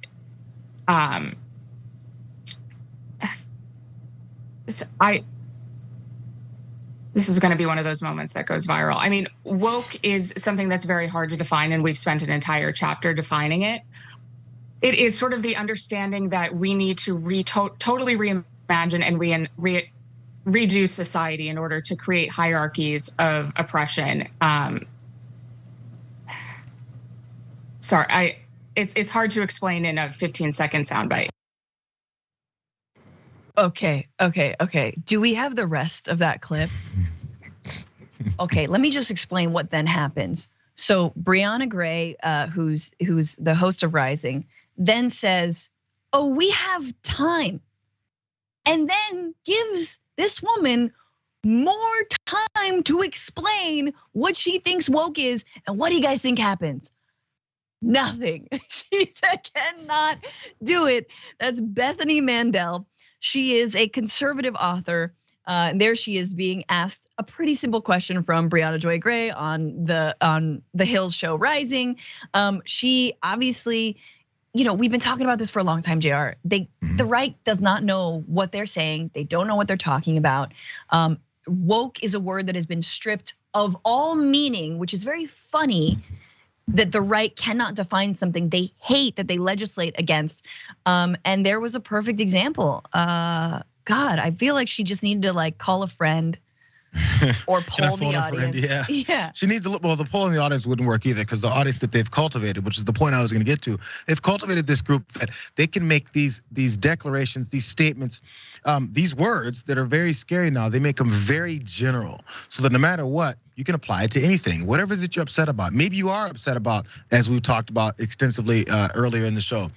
[SPEAKER 12] this is going to be one of those moments that goes viral. I mean, woke is something that's very hard to define, and we've spent an entire chapter defining it. It is sort of the understanding that we need to totally reimagine and redo society in order to create hierarchies of oppression. Sorry, it's hard to explain in a 15-second soundbite.
[SPEAKER 1] Okay. Do we have the rest of that clip? Okay, let me just explain what then happens. So Brianna Gray, who's the host of Rising, then says, "Oh, we have time," and then gives this woman more time to explain what she thinks woke is and what do you guys think happens? Nothing. She cannot do it. That's Bethany Mandel. She is a conservative author. There she is being asked a pretty simple question from Brianna Joy Gray on the Hill show Rising. She obviously, we've been talking about this for a long time, JR. The right does not know what they're saying. They don't know what they're talking about. Woke is a word that has been stripped of all meaning, which is very funny that the right cannot define something they hate, that they legislate against. And there was a perfect example. God, I feel like she just needed to like call a friend or poll the audience.
[SPEAKER 2] Yeah. She needs to look. Well, the poll in the audience wouldn't work either, because the audience that they've cultivated, which is the point I was going to get to, they've cultivated this group that they can make these declarations, these statements, these words that are very scary now. They make them very general, so that no matter what, you can apply it to anything, whatever it is that you're upset about. Maybe you are upset about, as we've talked about extensively earlier in the show,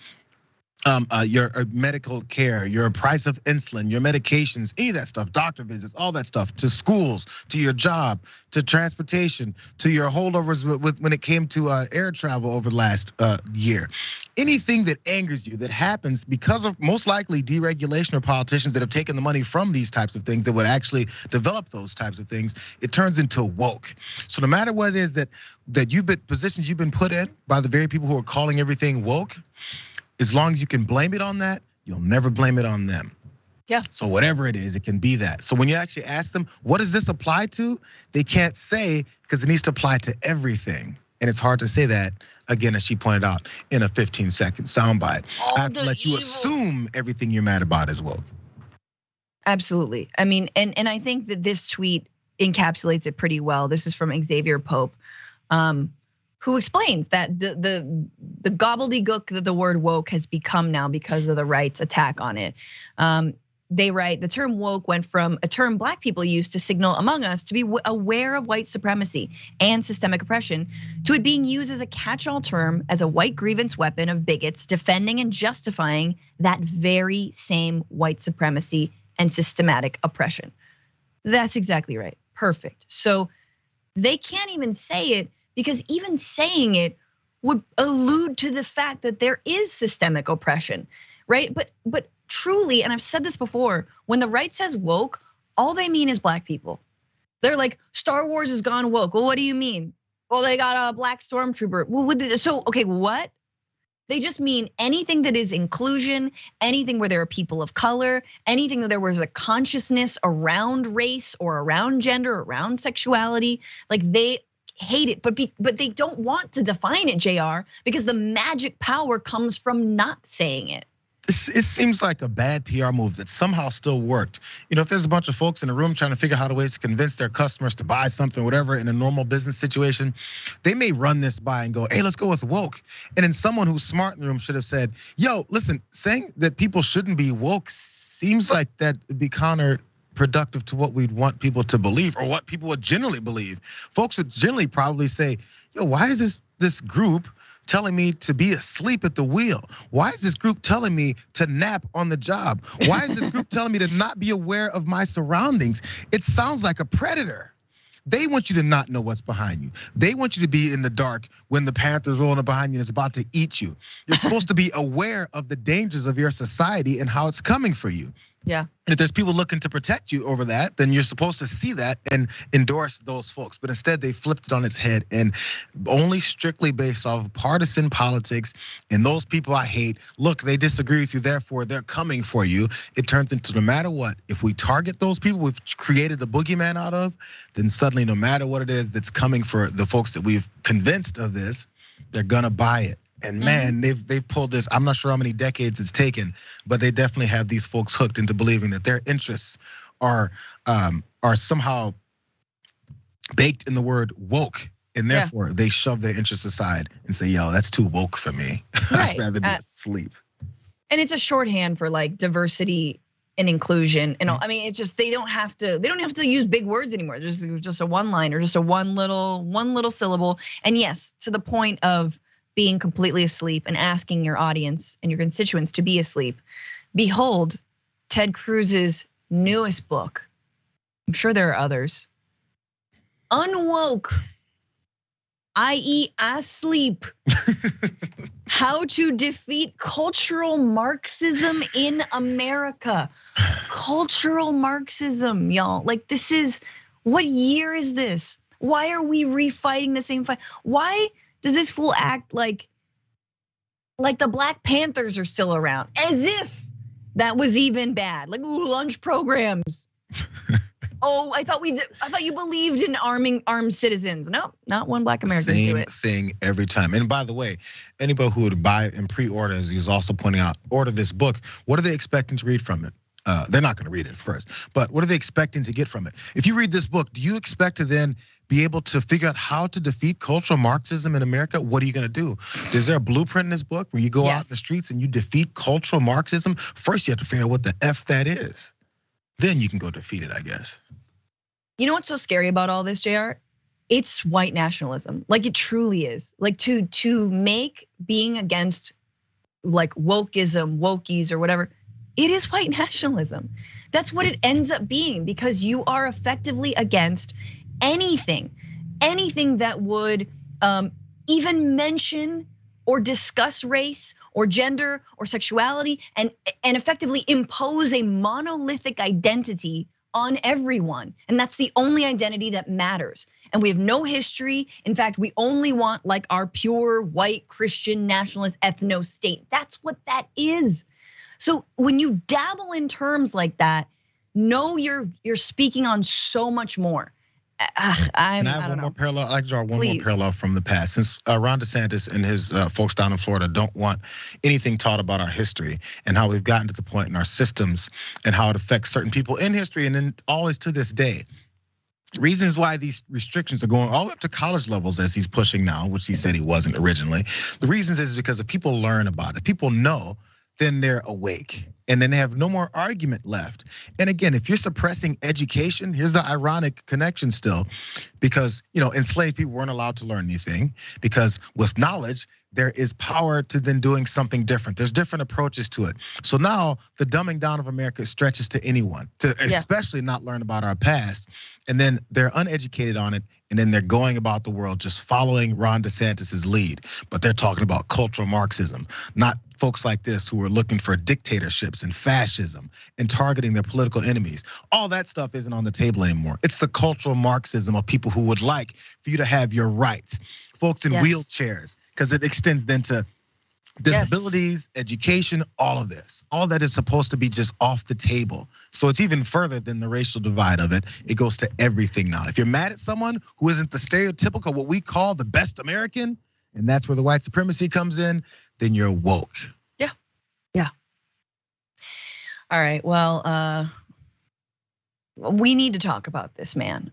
[SPEAKER 2] your medical care, your price of insulin, your medications, any of that stuff, doctor visits, all that stuff, to schools, to your job, to transportation, to your holdovers with when it came to air travel over the last year. Anything that angers you, that happens because of most likely deregulation or politicians that have taken the money from these types of things that would actually develop those types of things, it turns into woke. So no matter what it is that positions you've been put in by the very people who are calling everything woke, as long as you can blame it on that, you'll never blame it on them.
[SPEAKER 1] Yeah.
[SPEAKER 2] So whatever it is, it can be that. So when you actually ask them, what does this apply to? They can't say, because it needs to apply to everything. And it's hard to say that, again, as she pointed out, in a 15-second soundbite. I have to let you assume everything you're mad about is woke.
[SPEAKER 1] Absolutely. I mean, and I think that this tweet encapsulates it pretty well. This is from Xavier Pope, who explains that the gobbledygook that the word woke has become now because of the right's attack on it. They write, the term woke went from a term Black people used to signal among us to be aware of white supremacy and systemic oppression, to it being used as a catch-all term, as a white grievance weapon of bigots defending and justifying that very same white supremacy and systematic oppression. That's exactly right. Perfect. So they can't even say it, because even saying it would allude to the fact that there is systemic oppression, right? But truly, and I've said this before, when the right says woke, all they mean is Black people. They're like, Star Wars has gone woke. Well, what do you mean? Well, they got a Black stormtrooper. Well, so okay, what? They just mean anything that is inclusion, anything where there are people of color, anything that there was a consciousness around race or around gender, around sexuality. Like they hate it, but they don't want to define it, JR, because the magic power comes from not saying it.
[SPEAKER 2] It seems like a bad PR move that somehow still worked. If there's a bunch of folks in the room trying to figure out ways to convince their customers to buy something, whatever, in a normal business situation, they may run this by and go, hey, let's go with woke. And then someone who's smart in the room should have said, yo, listen, saying that people shouldn't be woke seems like that would be counterproductive to what we'd want people to believe, or what people would generally believe. Folks would generally probably say, yo, why is this group telling me to be asleep at the wheel? Why is this group telling me to nap on the job? Why is this group telling me to not be aware of my surroundings? It sounds like a predator. They want you to not know what's behind you. They want you to be in the dark when the panther's rolling up behind you and it's about to eat you. You're supposed to be aware of the dangers of your society and how it's coming for you.
[SPEAKER 1] Yeah.
[SPEAKER 2] And if there's people looking to protect you over that, then you're supposed to see that and endorse those folks. But instead, they flipped it on its head, and only strictly based off of partisan politics and those people I hate. Look, they disagree with you, therefore they're coming for you. It turns into, no matter what, if we target those people we've created a boogeyman out of, then suddenly, no matter what it is that's coming for the folks that we've convinced of this, they're gonna buy it. And man, they've pulled this. I'm not sure how many decades it's taken, but they definitely have these folks hooked into believing that their interests are somehow baked in the word woke, and therefore they shove their interests aside and say, "Yo, that's too woke for me.
[SPEAKER 1] Right.
[SPEAKER 2] I'd rather be asleep."
[SPEAKER 1] And it's a shorthand for like diversity and inclusion, and I mean, it's just they don't have to use big words anymore. There's just a one line or just a one little syllable. And yes, to the point of being completely asleep and asking your audience and your constituents to be asleep. Behold, Ted Cruz's newest book. I'm sure there are others. Unwoke. i.e. asleep. How to defeat cultural Marxism in America. Cultural Marxism, y'all. Like, this is, what year is this? Why are we refighting the same fight? Why does this fool act like the Black Panthers are still around? As if that was even bad. Like, ooh, lunch programs. Oh, I thought you believed in armed citizens. No, not one Black American do it.
[SPEAKER 2] Same thing every time. And by the way, anybody who would buy and pre-order, as he's also pointing out, order this book, what are they expecting to read from it? They're not gonna read it first, but what are they expecting to get from it? If you read this book, do you expect to then be able to figure out how to defeat cultural Marxism in America? What are you gonna do? Is there a blueprint in this book where you go out in the streets and you defeat cultural Marxism? First, you have to figure out what the F that is. Then you can go defeat it, I guess.
[SPEAKER 1] You know what's so scary about all this, Jayar? It's white nationalism. Like, it truly is. Like, to make being against like wokeism, wokies or whatever, it is white nationalism. That's what it ends up being, because you are effectively against anything that would even mention or discuss race or gender or sexuality and effectively impose a monolithic identity on everyone. And that's the only identity that matters. And we have no history. In fact, we only want like our pure white Christian nationalist ethno state. That's what that is. So when you dabble in terms like that, know you're speaking on so much more. I have
[SPEAKER 2] one more parallel. I draw one more parallel from the past. Since Ron DeSantis and his folks down in Florida don't want anything taught about our history and how we've gotten to the point in our systems and how it affects certain people in history and then always to this day. Reasons why these restrictions are going all the way up to college levels as he's pushing now, which he said he wasn't originally. The reasons is because if people learn about it, people know, then they're awake. And then they have no more argument left. And again, if you're suppressing education, here's the ironic connection still, because enslaved people weren't allowed to learn anything, because with knowledge, there is power to then doing something different. There's different approaches to it. So now the dumbing down of America stretches to anyone, to especially not learn about our past. And then they're uneducated on it. And then they're going about the world just following Ron DeSantis's lead. But they're talking about cultural Marxism, not folks like this who are looking for dictatorships and fascism and targeting their political enemies. All that stuff isn't on the table anymore. It's the cultural Marxism of people who would like for you to have your rights. Folks in wheelchairs, because it extends then to disabilities, education, all of this. All that is supposed to be just off the table. So it's even further than the racial divide of it. It goes to everything now. If you're mad at someone who isn't the stereotypical, what we call the best American, and that's where the white supremacy comes in, then you're woke.
[SPEAKER 1] Yeah. All right, well, we need to talk about this man.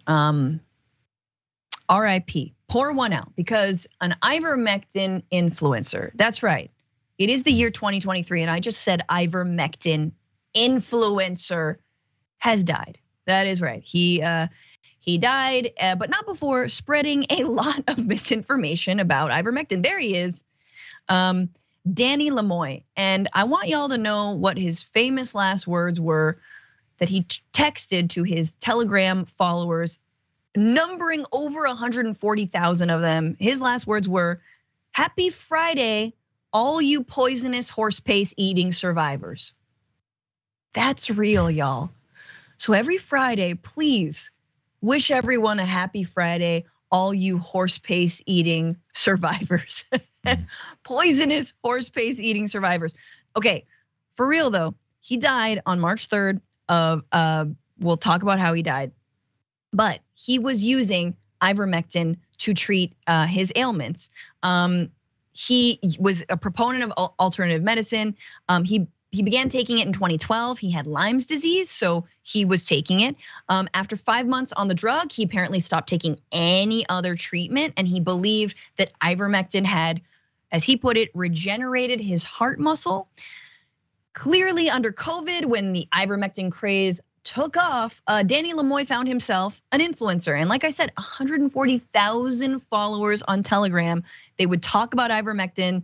[SPEAKER 1] RIP, pour one out, because an ivermectin influencer, that's right. It is the year 2023, and I just said ivermectin influencer has died. That is right. He died, but not before spreading a lot of misinformation about ivermectin. There he is, Danny Lemoy. And I want y'all to know what his famous last words were that he texted to his Telegram followers, numbering over 140,000 of them. His last words were, "Happy Friday, all you poisonous horse paste eating survivors." That's real, y'all. So every Friday, please wish everyone a happy Friday, all you horse paste eating survivors. Poisonous horse paste eating survivors. Okay, for real though, he died on March 3rd of, we'll talk about how he died. But he was using ivermectin to treat his ailments. He was a proponent of alternative medicine. He began taking it in 2012. He had Lyme's disease, so he was taking it. After 5 months on the drug, he apparently stopped taking any other treatment, and he believed that ivermectin had, as he put it, regenerated his heart muscle. Clearly under COVID, when the ivermectin craze took off, Danny Lemoy found himself an influencer. And like I said, 140,000 followers on Telegram. They would talk about ivermectin,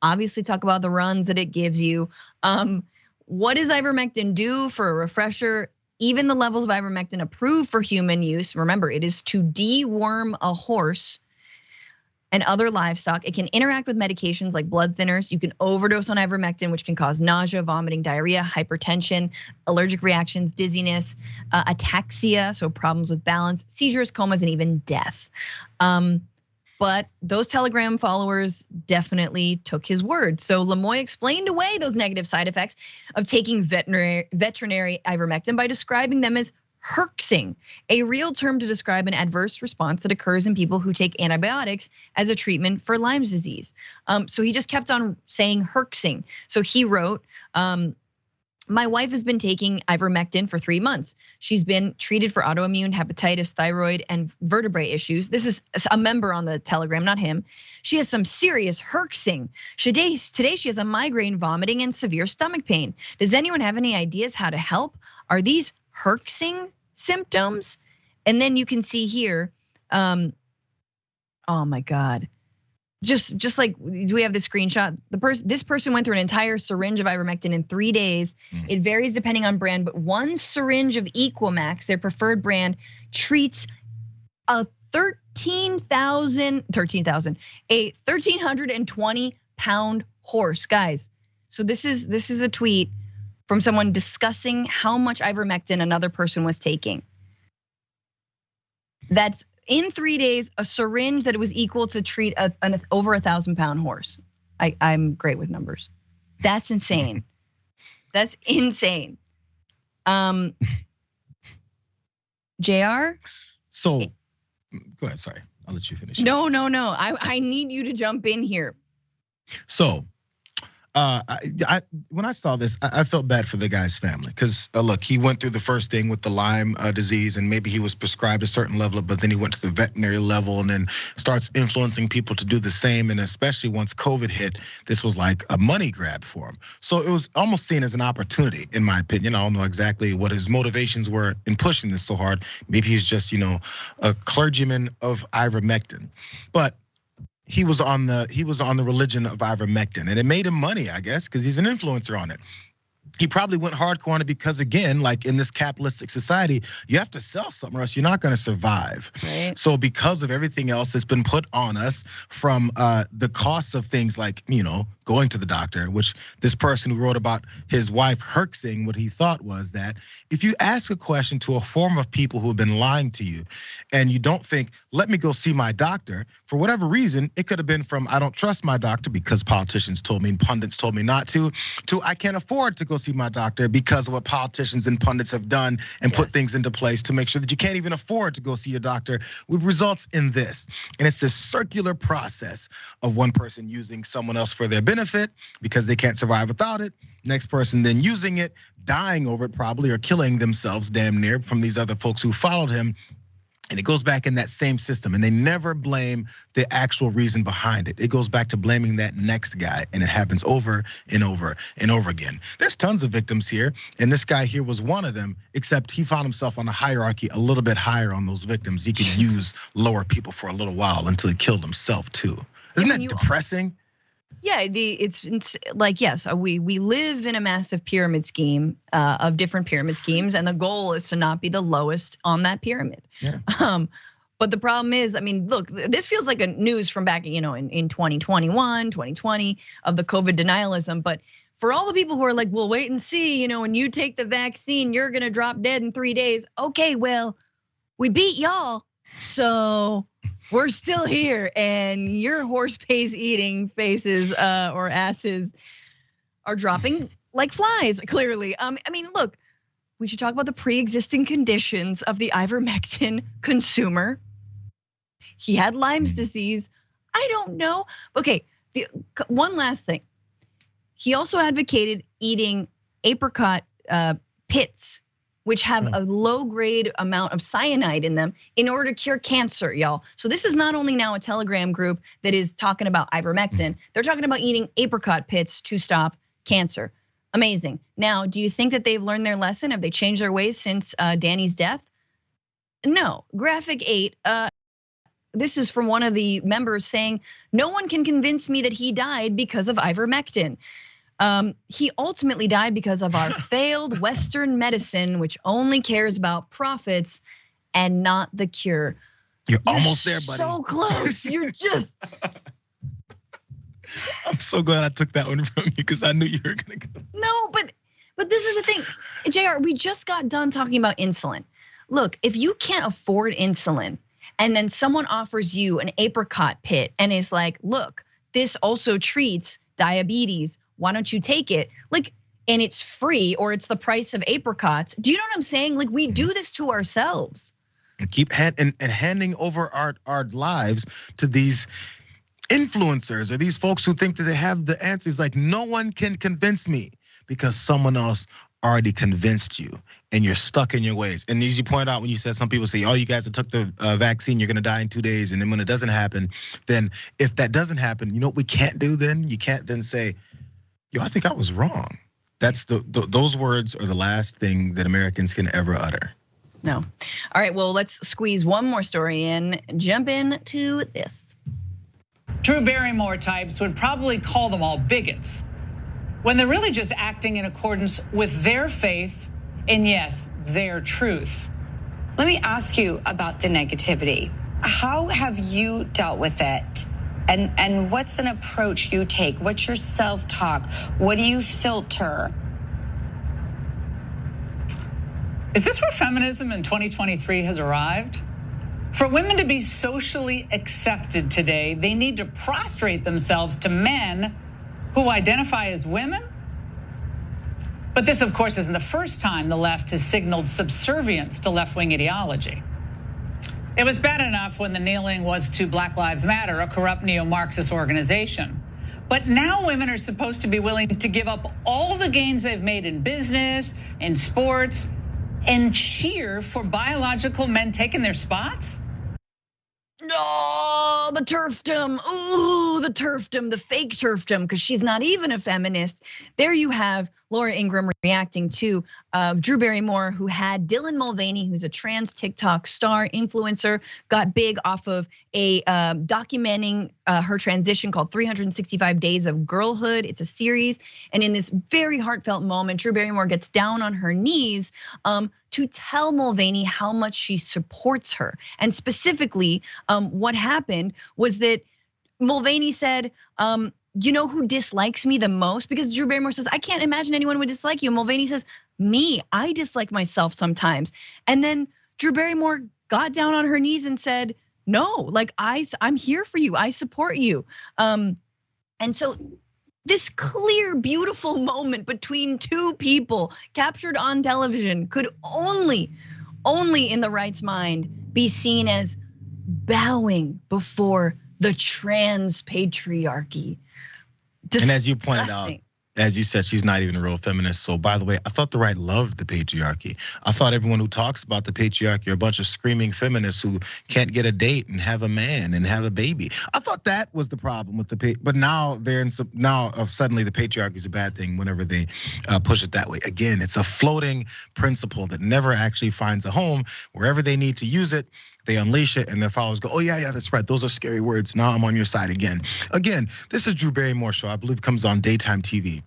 [SPEAKER 1] obviously talk about the runs that it gives you. What does ivermectin do? For a refresher, even the levels of ivermectin approved for human use, remember, it is to deworm a horse. and other livestock. It can interact with medications like blood thinners. You can overdose on ivermectin, which can cause nausea, vomiting, diarrhea, hypertension, allergic reactions, dizziness, ataxia, so problems with balance, seizures, comas, and even death. But those Telegram followers definitely took his word. So Lemoy explained away those negative side effects of taking veterinary ivermectin by describing them as herxing, a real term to describe an adverse response that occurs in people who take antibiotics as a treatment for Lyme's disease. So he just kept on saying herxing. So he wrote, my wife has been taking ivermectin for 3 months. She's been treated for autoimmune hepatitis, thyroid, and vertebrae issues. This is a member on the Telegram, not him. She has some serious herxing. Today she has a migraine, vomiting, and severe stomach pain. Does anyone have any ideas how to help? Are these herxing symptoms? And then you can see here, oh my God. Just like, do we have the screenshot? This person went through an entire syringe of ivermectin in 3 days. It varies depending on brand, but one syringe of Equamax, their preferred brand, treats a 1,320 pound horse, guys. So this is a tweet from someone discussing how much ivermectin another person was taking. That's in 3 days, a syringe that it was equal to treat an over 1,000-pound horse. I'm great with numbers. That's insane. That's insane. JR?
[SPEAKER 2] So, go ahead, sorry. I'll let you finish.
[SPEAKER 1] No. I need you to jump in here.
[SPEAKER 2] So, when I saw this, I felt bad for the guy's family because look, he went through the first thing with the Lyme disease, and maybe he was prescribed a certain level, but then he went to the veterinary level and then starts influencing people to do the same. And especially once COVID hit, this was like a money grab for him. So it was almost seen as an opportunity, in my opinion. I don't know exactly what his motivations were in pushing this so hard. Maybe he's just, a clergyman of ivermectin, but he was on the religion of ivermectin, and it made him money, I guess, because he's an influencer on it. He probably went hardcore on it because, again, like in this capitalistic society, you have to sell something or else you're not going to survive.
[SPEAKER 1] Right.
[SPEAKER 2] So because of everything else that's been put on us from the costs of things like, going to the doctor, which this person who wrote about his wife herxing, what he thought was that if you ask a question to a form of people who have been lying to you and you don't think, let me go see my doctor, for whatever reason, it could have been from I don't trust my doctor because politicians told me and pundits told me not to I can't afford to go see my doctor because of what politicians and pundits have done and put things into place to make sure that you can't even afford to go see your doctor, which results in this. And it's this circular process of one person using someone else for their benefit because they can't survive without it. Next person then using it, dying over it probably, or killing themselves damn near from these other folks who followed him. And it goes back in that same system, and they never blame the actual reason behind it. It goes back to blaming that next guy, and it happens over and over and over again. There's tons of victims here, and this guy here was one of them, except he found himself on a hierarchy a little bit higher on those victims. He could use lower people for a little while until he killed himself too. Isn't that depressing?
[SPEAKER 1] Yeah, it's like, yes, we live in a massive pyramid scheme of different pyramid schemes, and the goal is to not be the lowest on that pyramid.
[SPEAKER 2] Yeah.
[SPEAKER 1] But the problem is, I mean, look, this feels like a news from back, in 2021, 2020 of the COVID denialism. But for all the people who are like, well, wait and see, when you take the vaccine, you're gonna drop dead in 3 days. Okay, well, we beat y'all, so we're still here, and your horse pace eating faces or asses are dropping like flies, clearly. I mean, look, we should talk about the pre-existing conditions of the ivermectin consumer. He had Lyme's disease. I don't know. Okay, one last thing. He also advocated eating apricot pits, which have a low grade amount of cyanide in them in order to cure cancer, y'all. So this is not only now a Telegram group that is talking about ivermectin, they're talking about eating apricot pits to stop cancer. Amazing. Now, do you think that they've learned their lesson? Have they changed their ways since Danny's death? No. Graphic 8, this is from one of the members saying, no one can convince me that he died because of ivermectin. He ultimately died because of our failed Western medicine, which only cares about profits and not the cure.
[SPEAKER 2] You're almost there, buddy.
[SPEAKER 1] So close. You're just.
[SPEAKER 2] I'm so glad I took that one from you because I knew you were gonna go.
[SPEAKER 1] No, but this is the thing, Jayar. We just got done talking about insulin. Look, if you can't afford insulin, and then someone offers you an apricot pit and is like, "Look, this also treats diabetes. Why don't you take it?" Like, and it's free or it's the price of apricots. Do you know what I'm saying? Like, we do this to ourselves.
[SPEAKER 2] And keep handing over our lives to these influencers or these folks who think that they have the answers. Like, no one can convince me because someone else already convinced you and you're stuck in your ways. And as you point out, when you said some people say, oh, you guys that took the vaccine, you're gonna die in 2 days. And then when it doesn't happen, then if that doesn't happen, you know what we can't do then? You can't then say, yo, I think I was wrong. That's those words are the last thing that Americans can ever utter.
[SPEAKER 1] No. All right, well, let's squeeze one more story in. Jump into this.
[SPEAKER 13] Drew Barrymore types would probably call them all bigots when they're really just acting in accordance with their faith and, yes, their truth.
[SPEAKER 14] Let me ask you about the negativity. How have you dealt with it? And what's an approach you take? What's your self-talk? What do you filter?
[SPEAKER 13] Is this where feminism in 2023 has arrived? For women to be socially accepted today, they need to prostrate themselves to men who identify as women. But this, of course, isn't the first time the left has signaled subservience to left-wing ideology. It was bad enough when the kneeling was to Black Lives Matter, a corrupt neo-Marxist organization. But now women are supposed to be willing to give up all the gains they've made in business, in sports, and cheer for biological men taking their spots?
[SPEAKER 1] Oh, the turfdom. Ooh, the turfdom, the fake turfdom, because she's not even a feminist. There you have Laura Ingraham reacting to Drew Barrymore, who had Dylan Mulvaney, who's a trans TikTok star influencer, got big off of a documenting her transition called 365 Days of Girlhood. It's a series. And in this very heartfelt moment, Drew Barrymore gets down on her knees to tell Mulvaney how much she supports her. And specifically, what happened was that Mulvaney said, you know who dislikes me the most? Because Drew Barrymore says, I can't imagine anyone would dislike you. Mulvaney says, me, I dislike myself sometimes. And then Drew Barrymore got down on her knees and said, no, like I'm here for you, I support you. And so this clear, beautiful moment between two people captured on television could only in the right's mind be seen as bowing before the trans patriarchy.
[SPEAKER 2] And as you pointed out, as you said, she's not even a real feminist. So by the way, I thought the right loved the patriarchy. I thought everyone who talks about the patriarchy are a bunch of screaming feminists who can't get a date and have a man and have a baby. I thought that was the problem with the but now suddenly the patriarchy is a bad thing whenever they push it that way. Again, it's a floating principle that never actually finds a home. Wherever they need to use it, they unleash it and their followers go, oh yeah, that's right. Those are scary words. Now I'm on your side again. Again, this is Drew Barrymore show. I believe it comes on daytime TV.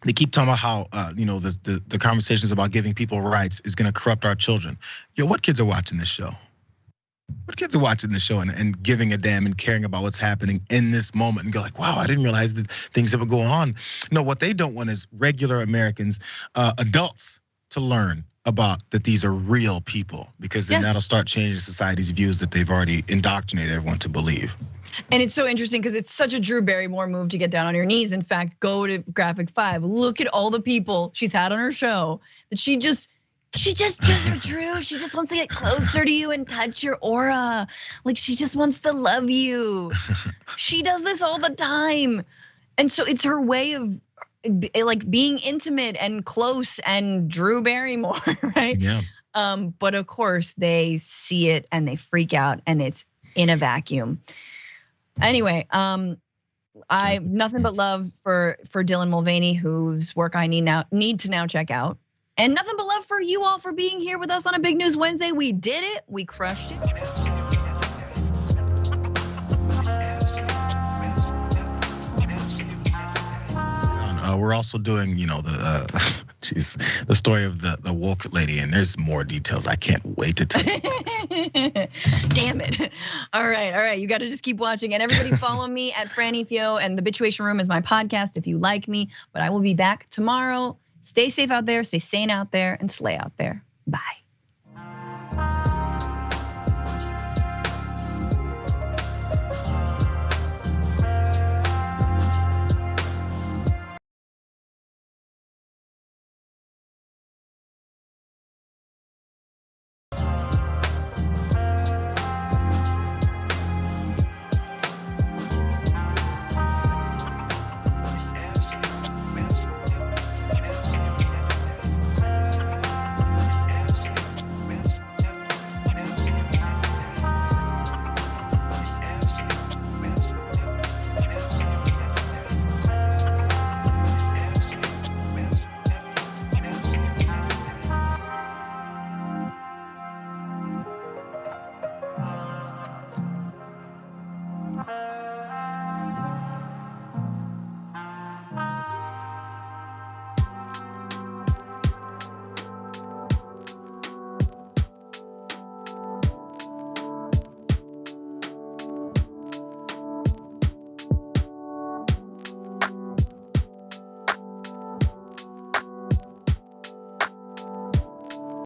[SPEAKER 2] They keep talking about how the conversations about giving people rights is gonna corrupt our children. Yo, what kids are watching this show? What kids are watching this show and giving a damn and caring about what's happening in this moment and go like, wow, I didn't realize that things ever go on. No, what they don't want is regular Americans, adults to learn about that these are real people, because then that'll start changing society's views that they've already indoctrinated everyone to believe.
[SPEAKER 1] And it's so interesting because it's such a Drew Barrymore move to get down on your knees. In fact, go to Graphic 5, look at all the people she's had on her show that she just her Drew. She just wants to get closer to you and touch your aura. Like she just wants to love you. She does this all the time. And so it's her way of like being intimate and close and Drew Barrymore, right?
[SPEAKER 2] Yeah.
[SPEAKER 1] But of course they see it and they freak out and it's in a vacuum. Anyway, I nothing but love for Dylan Mulvaney, whose work I need to now check out. And nothing but love for you all for being here with us on a Big News Wednesday. We did it, we crushed it.
[SPEAKER 2] We're also doing, the She's the story of the woke lady, and there's more details. I can't wait to tell you.
[SPEAKER 1] Damn it. All right. You got to just keep watching. And everybody follow me at Franny Fio, and The Bitchuation Room is my podcast if you like me. But I will be back tomorrow. Stay safe out there, stay sane out there, and slay out there. Bye.